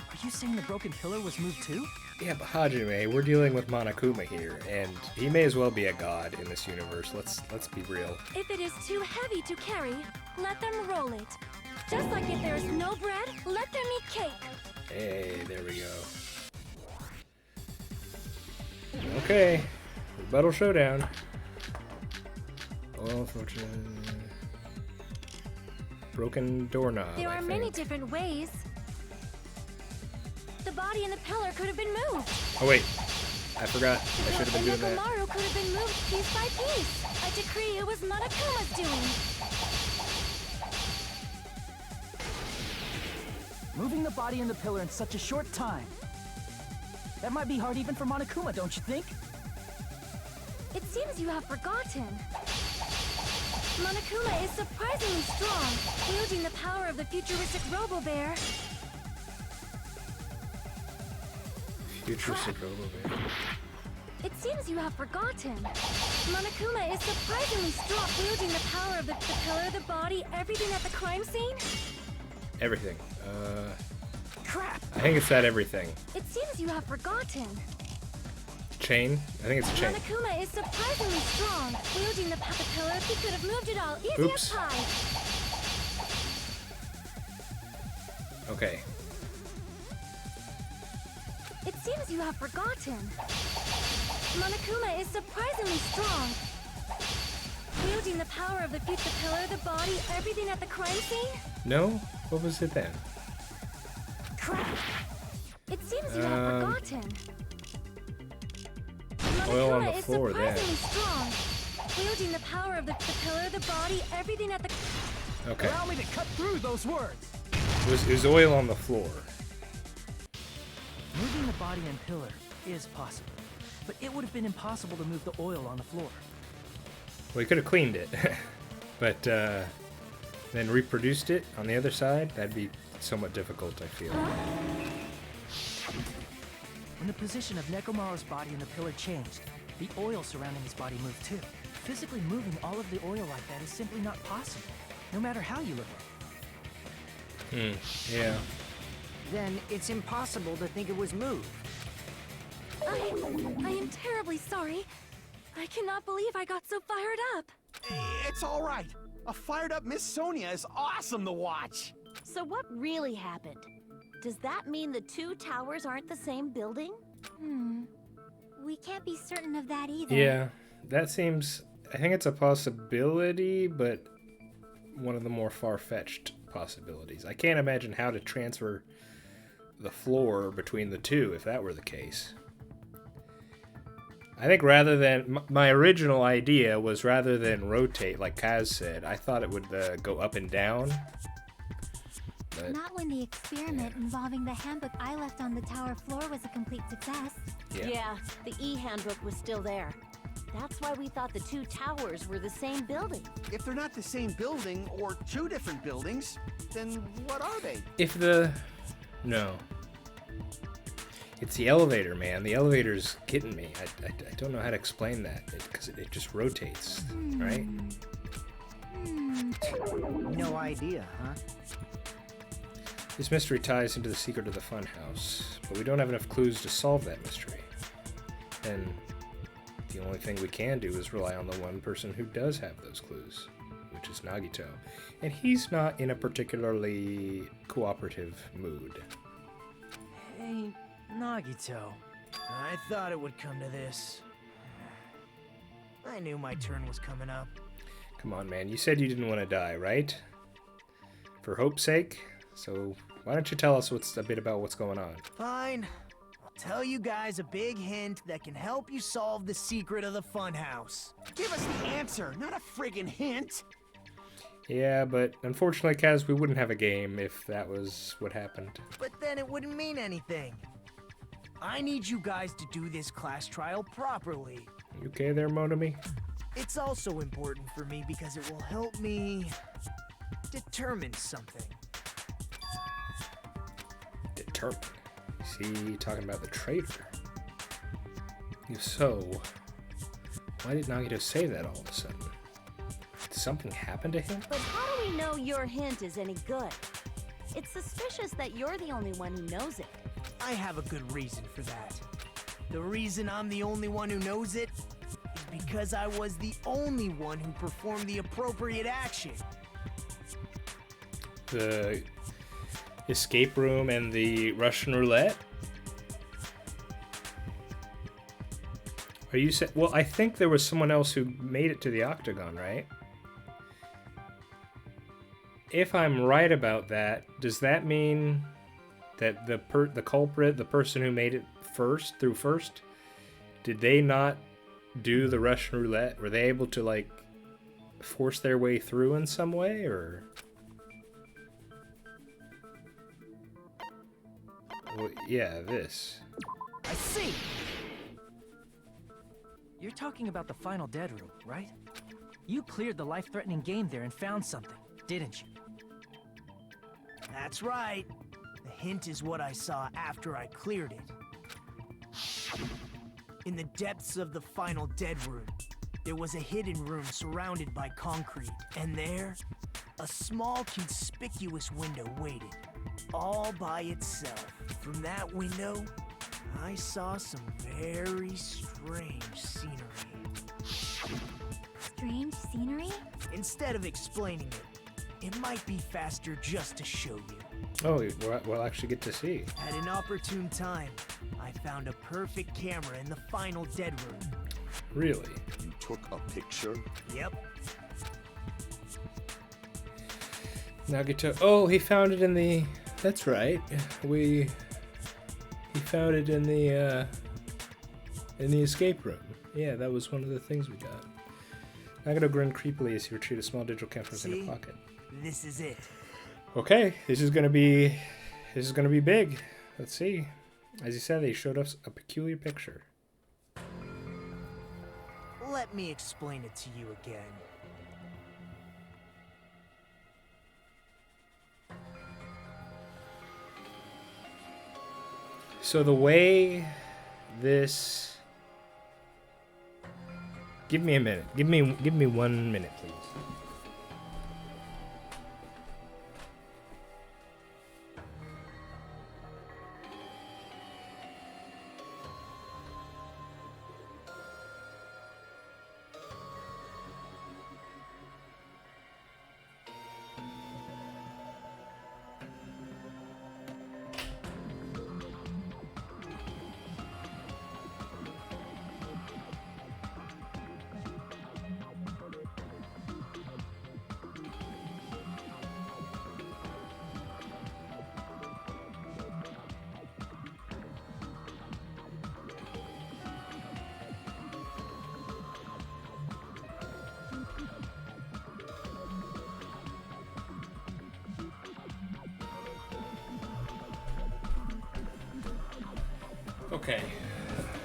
Are you saying the broken pillar was moved too? Yeah, but Hajime, we're dealing with Monokuma here, and he may as well be a god in this universe. Let's be real. If it is too heavy to carry, let them roll it. Just like if there is no bread, let them eat cake. Hey, there we go. Okay, rebuttal showdown. Oh, fortune. Broken doorknob. There I are many think. different ways. The body and the pillar could have been moved. Oh wait, I forgot. I should have been doing that. Nekomaru could have been moved piece by piece. I decree it was Monokuma's doing. Moving the body and the pillar in such a short time. That might be hard even for Monokuma, don't you think? It seems you have forgotten. Monokuma is surprisingly strong, wielding the power of the futuristic Robo-Bear. Futuristic Robo-Bear. It seems you have forgotten. Monokuma is surprisingly strong, wielding the power of the pillar, the body, everything at the crime scene. Everything. Crap! I think it's that everything. It seems you have forgotten. Chain? I think it's a chain. Monokuma is surprisingly strong, wielding the pillar. He could have moved it all, easy Oops. as pie. Okay. It seems you have forgotten. Monokuma is surprisingly strong, wielding the power of the pillar, the body, everything at the crime scene. No? What was it then? Crap! It seems you have forgotten. Oil on the Monokuma is floor there. surprisingly strong, wielding the power of the pillar, the body, everything at the. Okay. Allow me to cut through those words. It was oil on the floor. Moving the body and pillar is possible, but it would have been impossible to move the oil on the floor. Well, he could have cleaned it, but then reproduced it on the other side. That'd be somewhat difficult, I feel. When the position of Nekomaru's body and the pillar changed, the oil surrounding his body moved too. Physically moving all of the oil like that is simply not possible, no matter how you look at it. Yeah. Then it's impossible to think it was moved. I am terribly sorry. I cannot believe I got so fired up. It's all right. A fired up Miss Sonia is awesome to watch. So what really happened? Does that mean the two towers aren't the same building? We can't be certain of that either. Yeah, that seems... I think it's a possibility, but one of the more far-fetched possibilities. I can't imagine how to transfer the floor between the two if that were the case. I think rather than... My original idea was rather than rotate, like Kaz said, I thought it would go up and down. But, Not when the experiment involving the handbook I left on the tower floor was a complete success. Yeah, the e-handbook was still there. That's why we thought the two towers were the same building. If they're not the same building or two different buildings, then what are they? If the... No. It's the elevator, man. The elevator's getting me. I don't know how to explain that, because it just rotates, right? No idea, huh? This mystery ties into the secret of the funhouse, but we don't have enough clues to solve that mystery. And the only thing we can do is rely on the one person who does have those clues, which is Nagito. And he's not in a particularly cooperative mood. Hey, Nagito. I thought it would come to this. I knew my turn was coming up. Come on, man. You said you didn't want to die, right? For hope's sake? So why don't you tell us a bit about what's going on? Fine. I'll tell you guys a big hint that can help you solve the secret of the funhouse. Give us the answer, not a friggin' hint. Yeah, but unfortunately, Kaz, we wouldn't have a game if that was what happened. But then it wouldn't mean anything. I need you guys to do this class trial properly. You okay there, Monomi? It's also important for me because it will help me determine something. Determined. Is he talking about the traitor? If so, why did Nagito say that all of a sudden? Did something happen to him? But how do we know your hint is any good? It's suspicious that you're the only one who knows it. I have a good reason for that. The reason I'm the only one who knows it is because I was the only one who performed the appropriate action. The escape room and the Russian roulette? Are you saying... Well, I think there was someone else who made it to the octagon, right? If I'm right about that, does that mean that the culprit, the person who made it through first, did they not do the Russian roulette? Were they able to, like, force their way through in some way, or... Well, yeah, this. I see! You're talking about the final dead room, right? You cleared the life-threatening game there and found something, didn't you? That's right. The hint is what I saw after I cleared it. In the depths of the final dead room, there was a hidden room surrounded by concrete, and there, a small conspicuous window waited, all by itself. From that window, I saw some very strange scenery. Strange scenery? Instead of explaining it, it might be faster just to show you. Oh, we'll actually get to see. At an opportune time, I found a perfect camera in the final dead room. Really? You took a picture? Yep. Nagito. Oh, he found it in the... That's right. He found it in the escape room. Yeah, that was one of the things we got. Nagito grinned creepily as he retrieved a small digital camera from his pocket. This is it. Okay, this is gonna be big. Let's see. As he said, they showed us a peculiar picture. Let me explain it to you again. So the way this... Give me a minute. Give me 1 minute, please.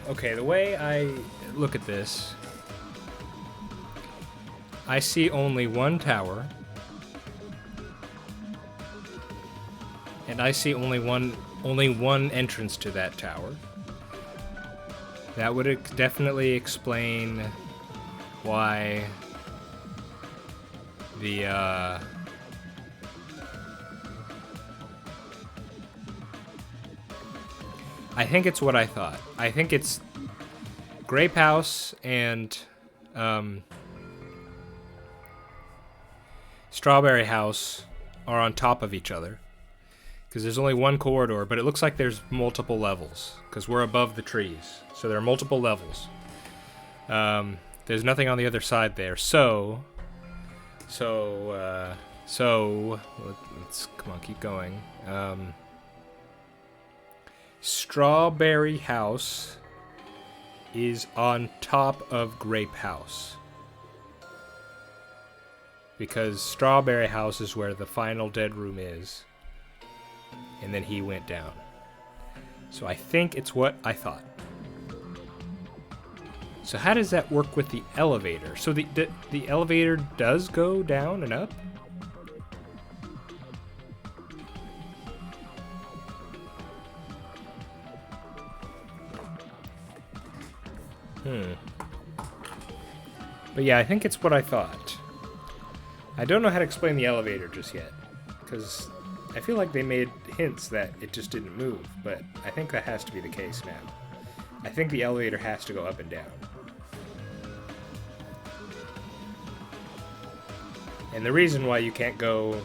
Okay, the way I look at this, I see only one tower, and I see only one entrance to that tower. That would definitely explain why the I think it's what I thought. I think it's Grape House and Strawberry House are on top of each other. Because there's only one corridor, but it looks like there's multiple levels. Because we're above the trees. So there are multiple levels. There's nothing on the other side there. So let's come on, keep going. Strawberry House is on top of Grape House. Because Strawberry House is where the final dead room is. And then he went down. So I think it's what I thought. So how does that work with the elevator? So the elevator does go down and up? But yeah, I think it's what I thought. I don't know how to explain the elevator just yet, because I feel like they made hints that it just didn't move, but I think that has to be the case now. I think the elevator has to go up and down. And the reason why you can't go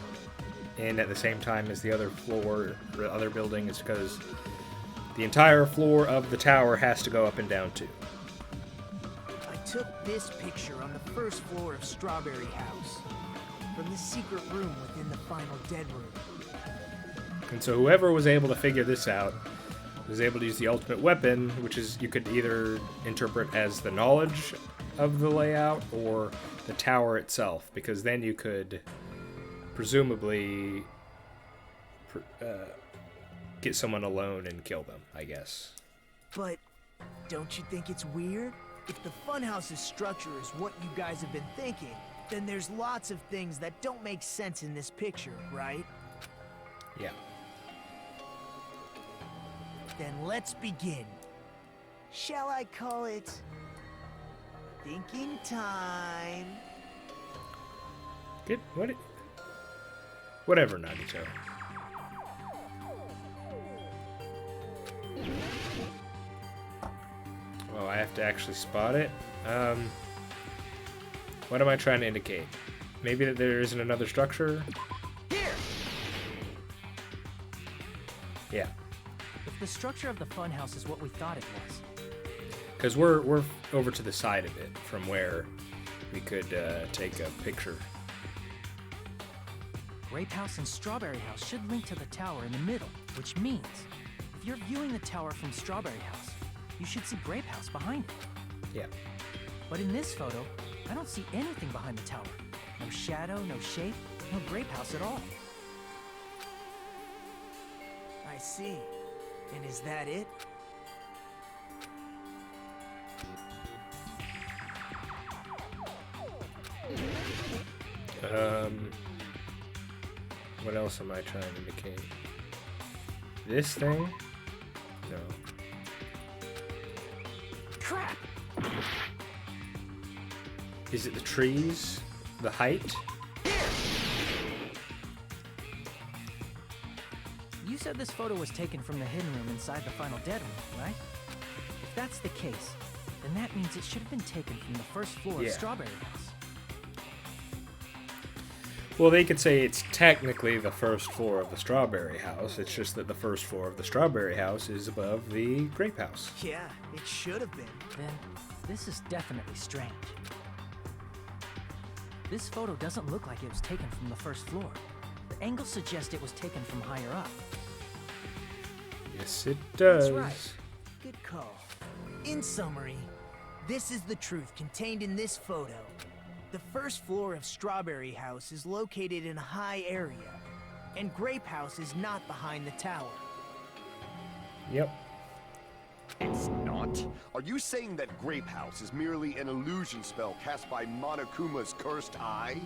in at the same time as the other floor, the other building, is because the entire floor of the tower has to go up and down too. I took this picture on the first floor of Strawberry House, from the secret room within the final dead room. And so whoever was able to figure this out was able to use the ultimate weapon, which is you could either interpret as the knowledge of the layout or the tower itself, because then you could presumably get someone alone and kill them, I guess. But don't you think it's weird? If the funhouse's structure is what you guys have been thinking, then there's lots of things that don't make sense in this picture, right? Yeah. Then let's begin. Shall I call it thinking time? Good. Whatever, Nagito. Oh, I have to actually spot it? What am I trying to indicate? Maybe that there isn't another structure? Here! Yeah. If the structure of the funhouse is what we thought it was, Because we're over to the side of it from where we could take a picture. Grape House and Strawberry House should link to the tower in the middle, which means if you're viewing the tower from Strawberry House, you should see Grape House behind it. Yeah. But in this photo, I don't see anything behind the tower. No shadow, no shape, no Grape House at all. I see. And is that it? What else am I trying to indicate? This thing? No. Crap! Is it the trees? The height? You said this photo was taken from the hidden room inside the final dead room, right? If that's the case, then that means it should have been taken from the first floor Yeah. of Strawberry House. Well, they could say it's technically the first floor of the Strawberry House. It's just that the first floor of the Strawberry House is above the Grape House. Yeah, it should have been. Then, this is definitely strange. This photo doesn't look like it was taken from the first floor. The angles suggest it was taken from higher up. Yes, it does. That's right. Good call. In summary, this is the truth contained in this photo. The first floor of Strawberry House is located in a high area, and Grape House is not behind the tower. Yep. It's not? Are you saying that Grape House is merely an illusion spell cast by Monokuma's cursed eye?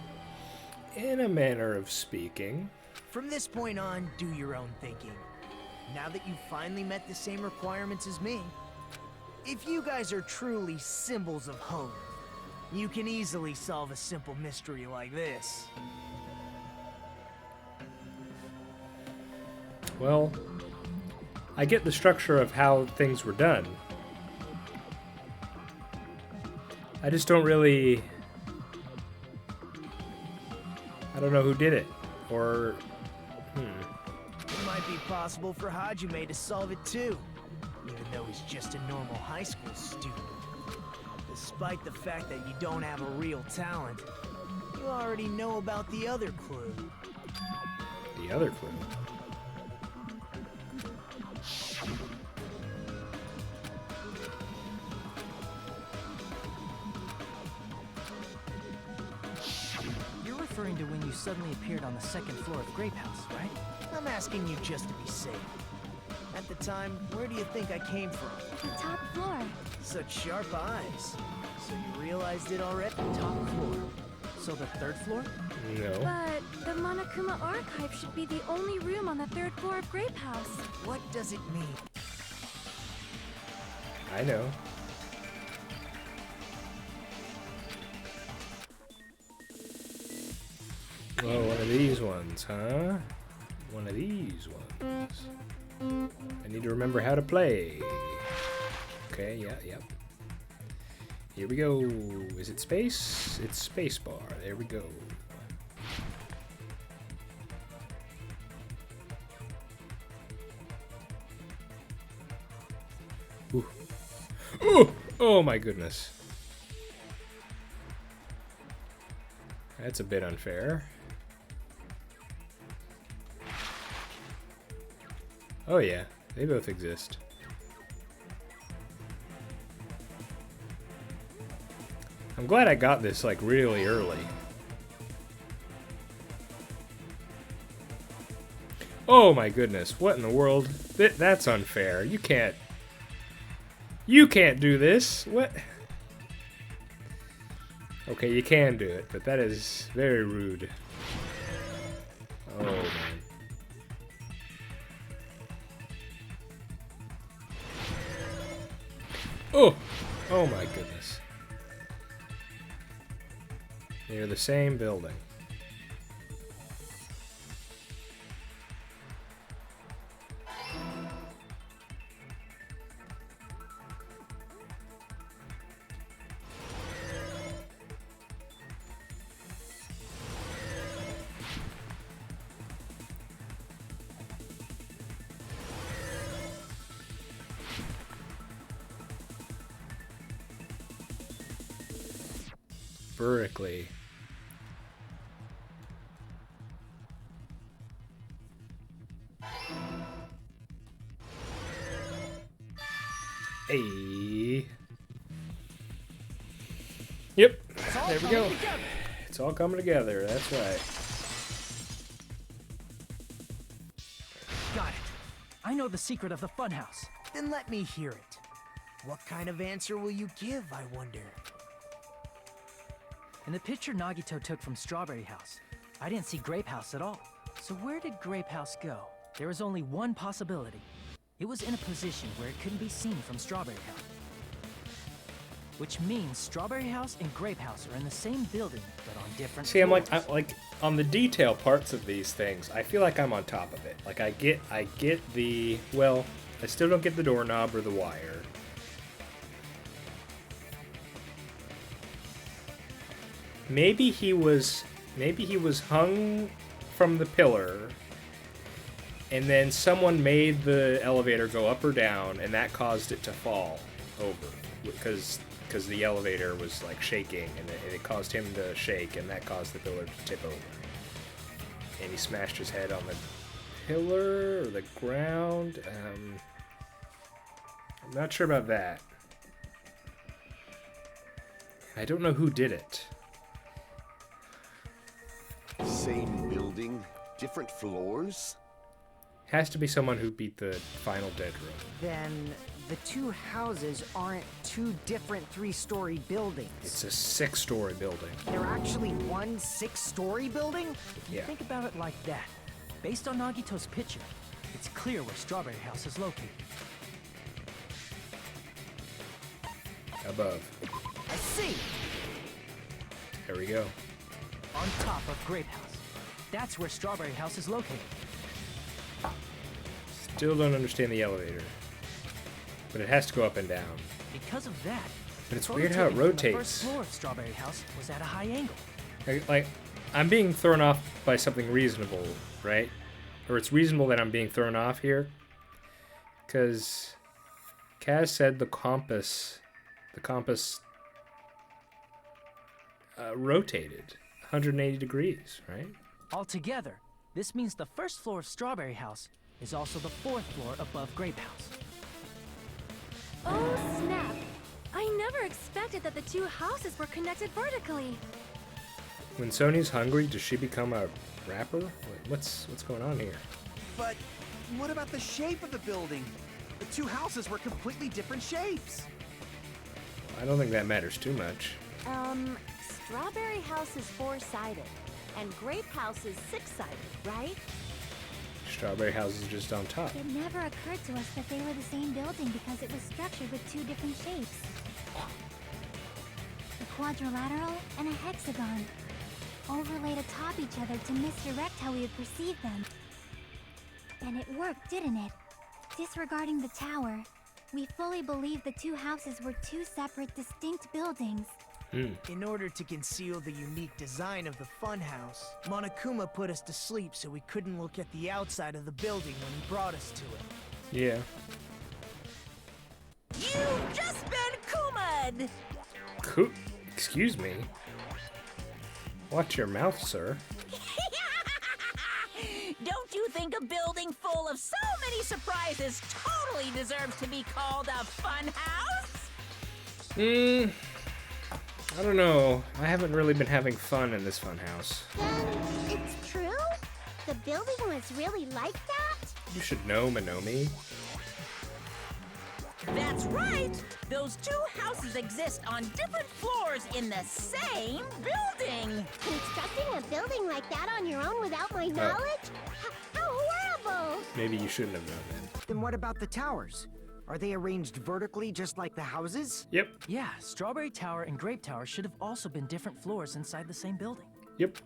In a manner of speaking. From this point on, do your own thinking. Now that you've finally met the same requirements as me, if you guys are truly symbols of hope, you can easily solve a simple mystery like this. Well, I get the structure of how things were done. I just don't really... I don't know who did it. Or... It might be possible for Hajime to solve it too, even though he's just a normal high school student. Despite the fact that you don't have a real talent, you already know about the other clue. The other clue. You're referring to when you suddenly appeared on the second floor of Grape House, right? I'm asking you just to be safe. At the time, where do you think I came from? The top floor. Such sharp eyes. So you realized it already? Top floor. So the third floor? No. But the Monokuma Archive should be the only room on the third floor of Grape House. What does it mean? I know. Oh, one of these ones, huh? One of these ones. I need to remember how to play. Okay, yeah, yep. Here we go. Is it space? It's space bar. There we go. Ooh. Ooh! Oh my goodness. That's a bit unfair. Oh yeah, they both exist. I'm glad I got this like really early. Oh my goodness, what in the world? That's unfair. You can't do this. What? Okay, you can do it, but that is very rude. Oh man. Oh! Oh my goodness. They're the same building. Vertically. Hey. Yep. There we go. It's all coming together. That's right. Got it. I know the secret of the funhouse. Then let me hear it. What kind of answer will you give, I wonder? In the picture Nagito took from Strawberry House, I didn't see Grape House at all. So where did Grape House go? There is only one possibility. It was in a position where it couldn't be seen from Strawberry House. Which means Strawberry House and Grape House are in the same building, but on different See, I'm floors. like on the detail parts of these things, I feel like I'm on top of it. Like I get the, well, I still don't get the doorknob or the wire. Maybe he was hung from the pillar, and then someone made the elevator go up or down, and that caused it to fall over because the elevator was like shaking, and it caused him to shake, and that caused the pillar to tip over. And he smashed his head on the pillar or the ground. I'm not sure about that. I don't know who did it. Same building, different floors? Has to be someone who beat the final dead room. Then the two houses aren't two different 3-story buildings. It's a 6-story building. They're actually one 6-story building? If you Yeah. think about it like that, based on Nagito's picture, it's clear where Strawberry House is located. Above. I see. There we go. On top of Grape House. That's where Strawberry House is located. Still don't understand the elevator. But it has to go up and down. Because of that, But it's the weird photo how it taken from rotates. The first floor of Strawberry House was at a high angle. Like, I'm being thrown off by something reasonable, right? Or it's reasonable that I'm being thrown off here. Because Kaz said the compass rotated 180 degrees, right? Altogether, this means the first floor of Strawberry House is also the 4th floor above Grape House. Oh, snap! I never expected that the two houses were connected vertically. When Sony's hungry, does she become a rapper? What's going on here? But what about the shape of the building? The two houses were completely different shapes. I don't think that matters too much. Strawberry House is 4-sided, and Grape House is 6-sided, right? Strawberry House is just on top. It never occurred to us that they were the same building because it was structured with two different shapes. A quadrilateral and a hexagon, overlaid atop each other to misdirect how we would perceive them. And it worked, didn't it? Disregarding the tower, We fully believe the two houses were two separate, distinct buildings. In order to conceal the unique design of the funhouse, Monokuma put us to sleep so we couldn't look at the outside of the building when he brought us to it. Yeah. You've just been Kuma'd! Excuse me? Watch your mouth, sir. Don't you think a building full of so many surprises totally deserves to be called a fun house? I don't know. I haven't really been having fun in this fun house. It's true? The building was really like that? You should know, Minomi. That's right! Those two houses exist on different floors in the same building! Constructing a building like that on your own without my knowledge? How horrible! Maybe you shouldn't have known then. Then what about the towers? Are they arranged vertically just like the houses? Yep. Yeah, Strawberry Tower and Grape Tower should have also been different floors inside the same building. Yep.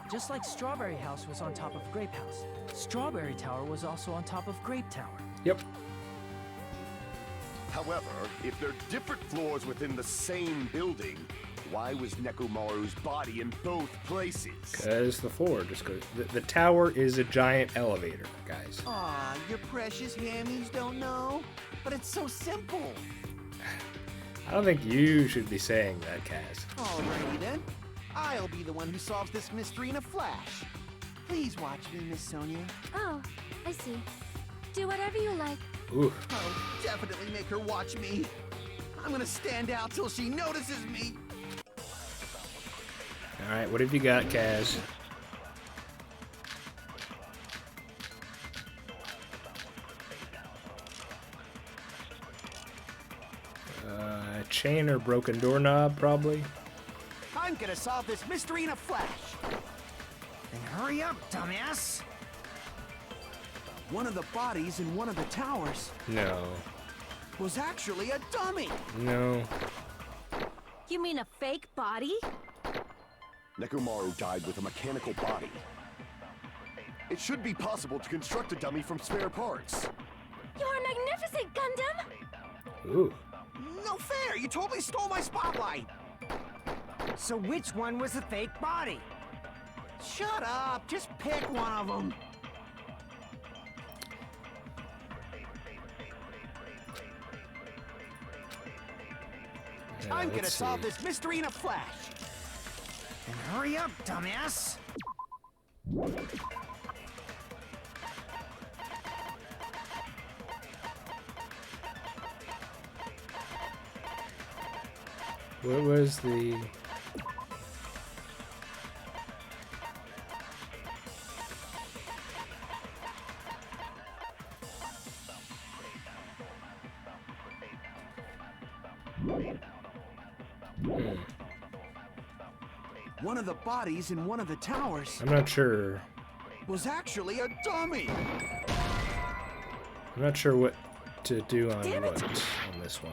Just like Strawberry House was on top of Grape House, Strawberry Tower was also on top of Grape Tower. Yep. However, if they're different floors within the same building, why was Nekomaru's body in both places? Because the floor just goes... The tower is a giant elevator, guys. Aw, your precious hammies don't know? But it's so simple. I don't think you should be saying that, Kaz. Alrighty then. I'll be the one who solves this mystery in a flash. Please watch me, Miss Sonia. Oh, I see. Do whatever you like. Ooh. I'll definitely make her watch me. I'm gonna stand out till she notices me. Alright, what have you got, Kaz? Chain or broken doorknob, probably. I'm gonna solve this mystery in a flash. Then hurry up, dumbass! One of the bodies in one of the towers No. was actually a dummy. No. You mean a fake body? Nekomaru died with a mechanical body. It should be possible to construct a dummy from spare parts. You're magnificent, Gundam! Ooh. No fair! You totally stole my spotlight! So which one was the fake body? Shut up! Just pick one of them! I'm gonna solve this mystery in a flash! Then hurry up, dumbass! What was the... One of the bodies in one of the towers I'm not sure. was actually a dummy! I'm not sure what to do on what on this one.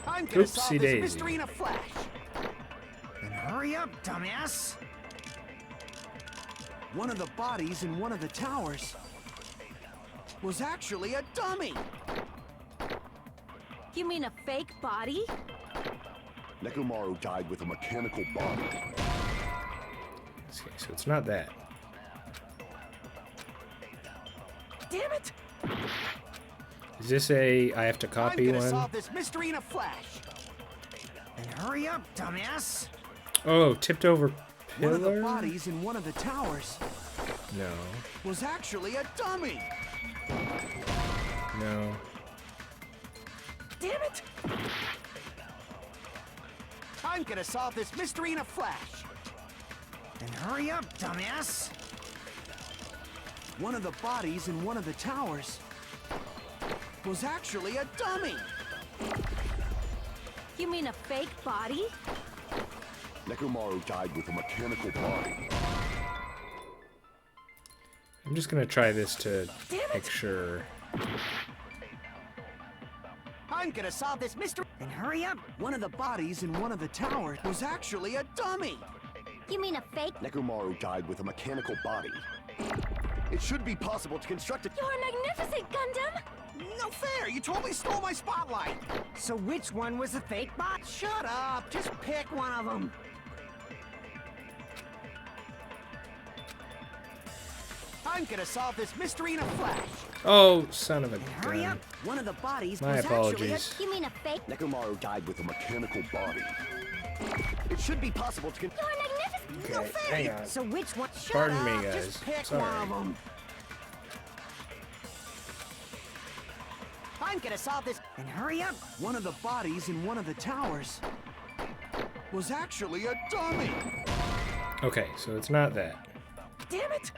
I'm gonna Oopsie solve this daisy. mystery in a flash! Then hurry up, dumbass! One of the bodies in one of the towers was actually a dummy! You mean a fake body? Nekomaru died with a mechanical body. Okay, so it's not that. Damn it! Is this a I have to I'm copy gonna one? solve this mystery in a flash! Then hurry up, dumbass! Oh, tipped over One of the pillar? bodies in one of the towers No. was actually a dummy! No. Damn it! I'm gonna solve this mystery in a flash! Then hurry up, dumbass! One of the bodies in one of the towers was actually a dummy! You mean a fake body? Nekomaru died with a mechanical body. I'm just gonna try this to make sure. I'm gonna solve this mystery! Then hurry up! One of the bodies in one of the towers was actually a dummy! You mean a fake? Nekomaru died with a mechanical body. It should be possible to construct a... You're magnificent, Gundam! No fair! You totally stole my spotlight! So which one was the fake bot? Shut up! Just pick one of them! I'm gonna solve this mystery in a flash! Oh, son of a Hurry gun. up! One of the bodies My was apologies. You mean a fake? Nekomaru died with a mechanical body. It should be possible to... You're magnificent! Okay, hang on. So which one? Shut Pardon up! me, guys. Just pick Sorry. one of them! I'm gonna solve this. And hurry up! One of the bodies in one of the towers was actually a dummy! Okay, so it's not that. Damn it!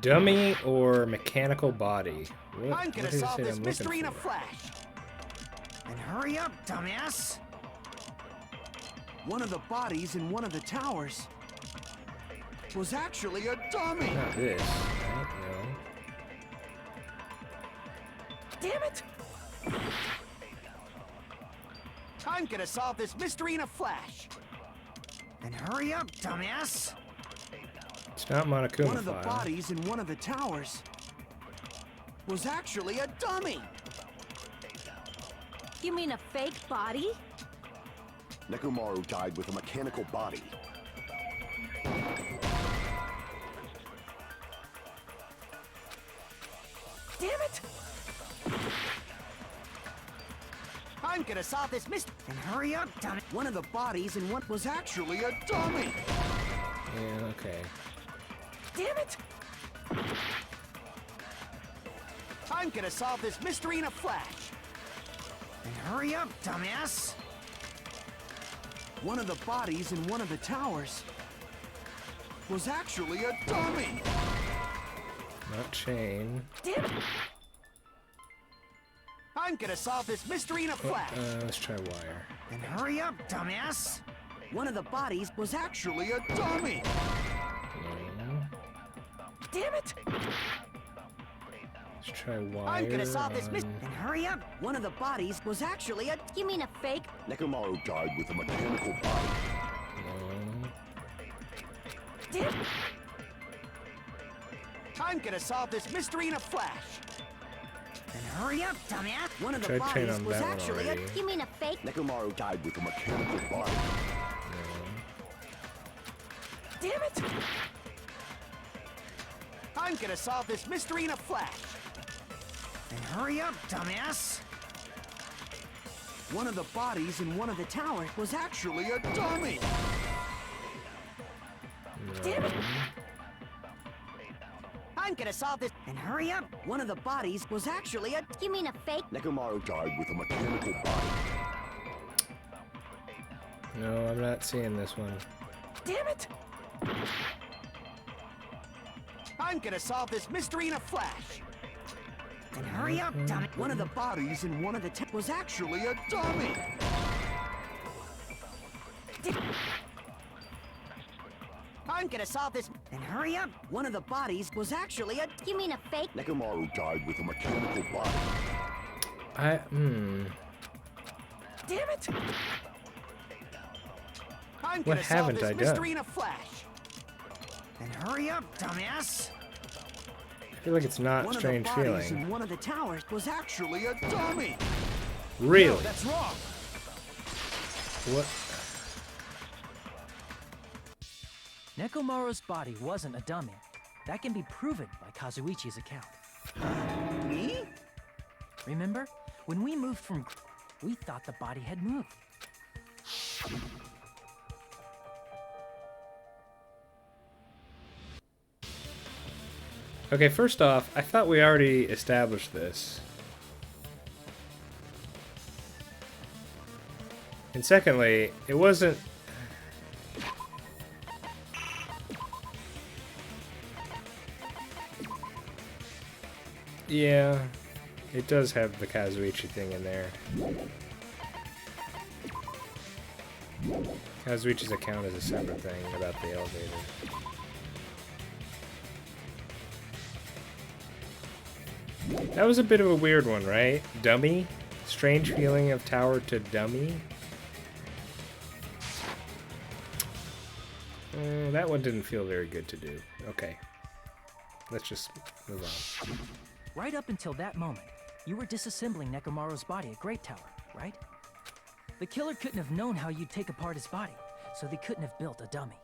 Dummy or mechanical body? What, I'm gonna what is solve it this I'm mystery in looking a for? flash! And hurry up, dumbass! One of the bodies in one of the towers was actually a dummy! Not this. Right? No. Damn it! I'm gonna solve this mystery in a flash! And hurry up, dumbass! It's not Monokuma One of the file. bodies in one of the towers was actually a dummy! You mean a fake body? Nekomaru died with a mechanical body. Damn it! I'm gonna solve this mystery. And hurry up, dumbass! One of the bodies in one was actually a dummy! Yeah, okay. Damn it! I'm gonna solve this mystery in a flash. And hurry up, dumbass! One of the bodies in one of the towers was actually a dummy! Not chain. Damn it! I'm gonna solve this mystery in a flash. Let's try wire. And hurry up, dumbass! One of the bodies was actually a dummy! No. Damn it! Let's try wire. I'm gonna solve this mystery. And hurry up! One of the bodies was actually a... You mean a fake? Nekomaru died with a mechanical body. No. Damn it! I'm gonna solve this mystery in a flash. And hurry up, dumbass! One of the Tried chain bodies on was that one actually already. a... You mean a fake? Nekomaru died with a mechanical body. Damn it! I'm gonna solve this mystery in a flash. And hurry up, dumbass! One of the bodies in one of the towers was actually a dummy! Damn it! I'm gonna solve this. And hurry up! One of the bodies was actually a... You mean a fake? Nekomaru died with a mechanical body. No, I'm not seeing this one. Damn it! I'm gonna solve this mystery in a flash. And hurry up, dumbass! One of the bodies in one of the was actually a dummy. I'm gonna solve this. And hurry up! One of the bodies was actually a... You mean a fake? Nekomaru died with a mechanical body. Damn it! I'm What gonna solve haven't this I done? mystery in a flash. And hurry up, dumbass! I feel like it's not One strange of the bodies feeling. in one of the towers was actually a dummy. Really? That's wrong. What? Nekomaru's body wasn't a dummy. That can be proven by Kazuichi's account. Me? Remember? When we moved from... we thought the body had moved. Okay, first off, I thought we already established this. And secondly, it wasn't... Yeah, it does have the Kazuichi thing in there. Kazuichi's account is a separate thing about the elevator. That was a bit of a weird one, right? Dummy? Strange feeling of tower to dummy? That one didn't feel very good to do. Okay. let's just move on. Right up until that moment, you were disassembling Nekomaru's body at Great Tower, right? The killer couldn't have known how you'd take apart his body, so they couldn't have built a dummy.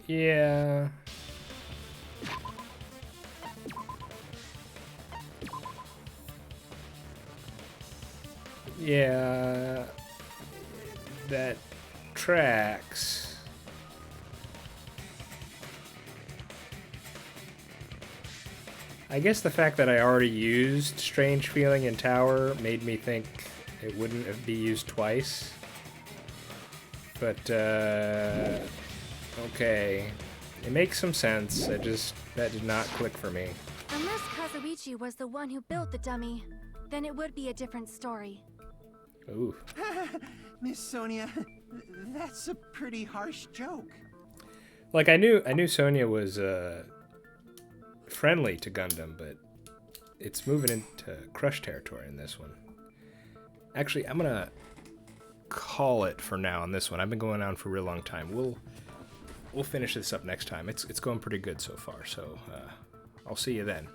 Yeah. Yeah. That tracks. I guess the fact that I already used Strange Feeling in Tower made me think it wouldn't be used twice. But, okay. It makes some sense. That did not click for me. Unless Kazuichi was the one who built the dummy, then it would be a different story. Ooh. Miss Sonia, that's a pretty harsh joke. Like, I knew Sonya was, friendly to Gundam, but it's moving into Crush territory in this one. Actually, I'm gonna call it for now on this one. I've been going on for a real long time. We'll finish this up next time. It's going pretty good so far, so I'll see you then.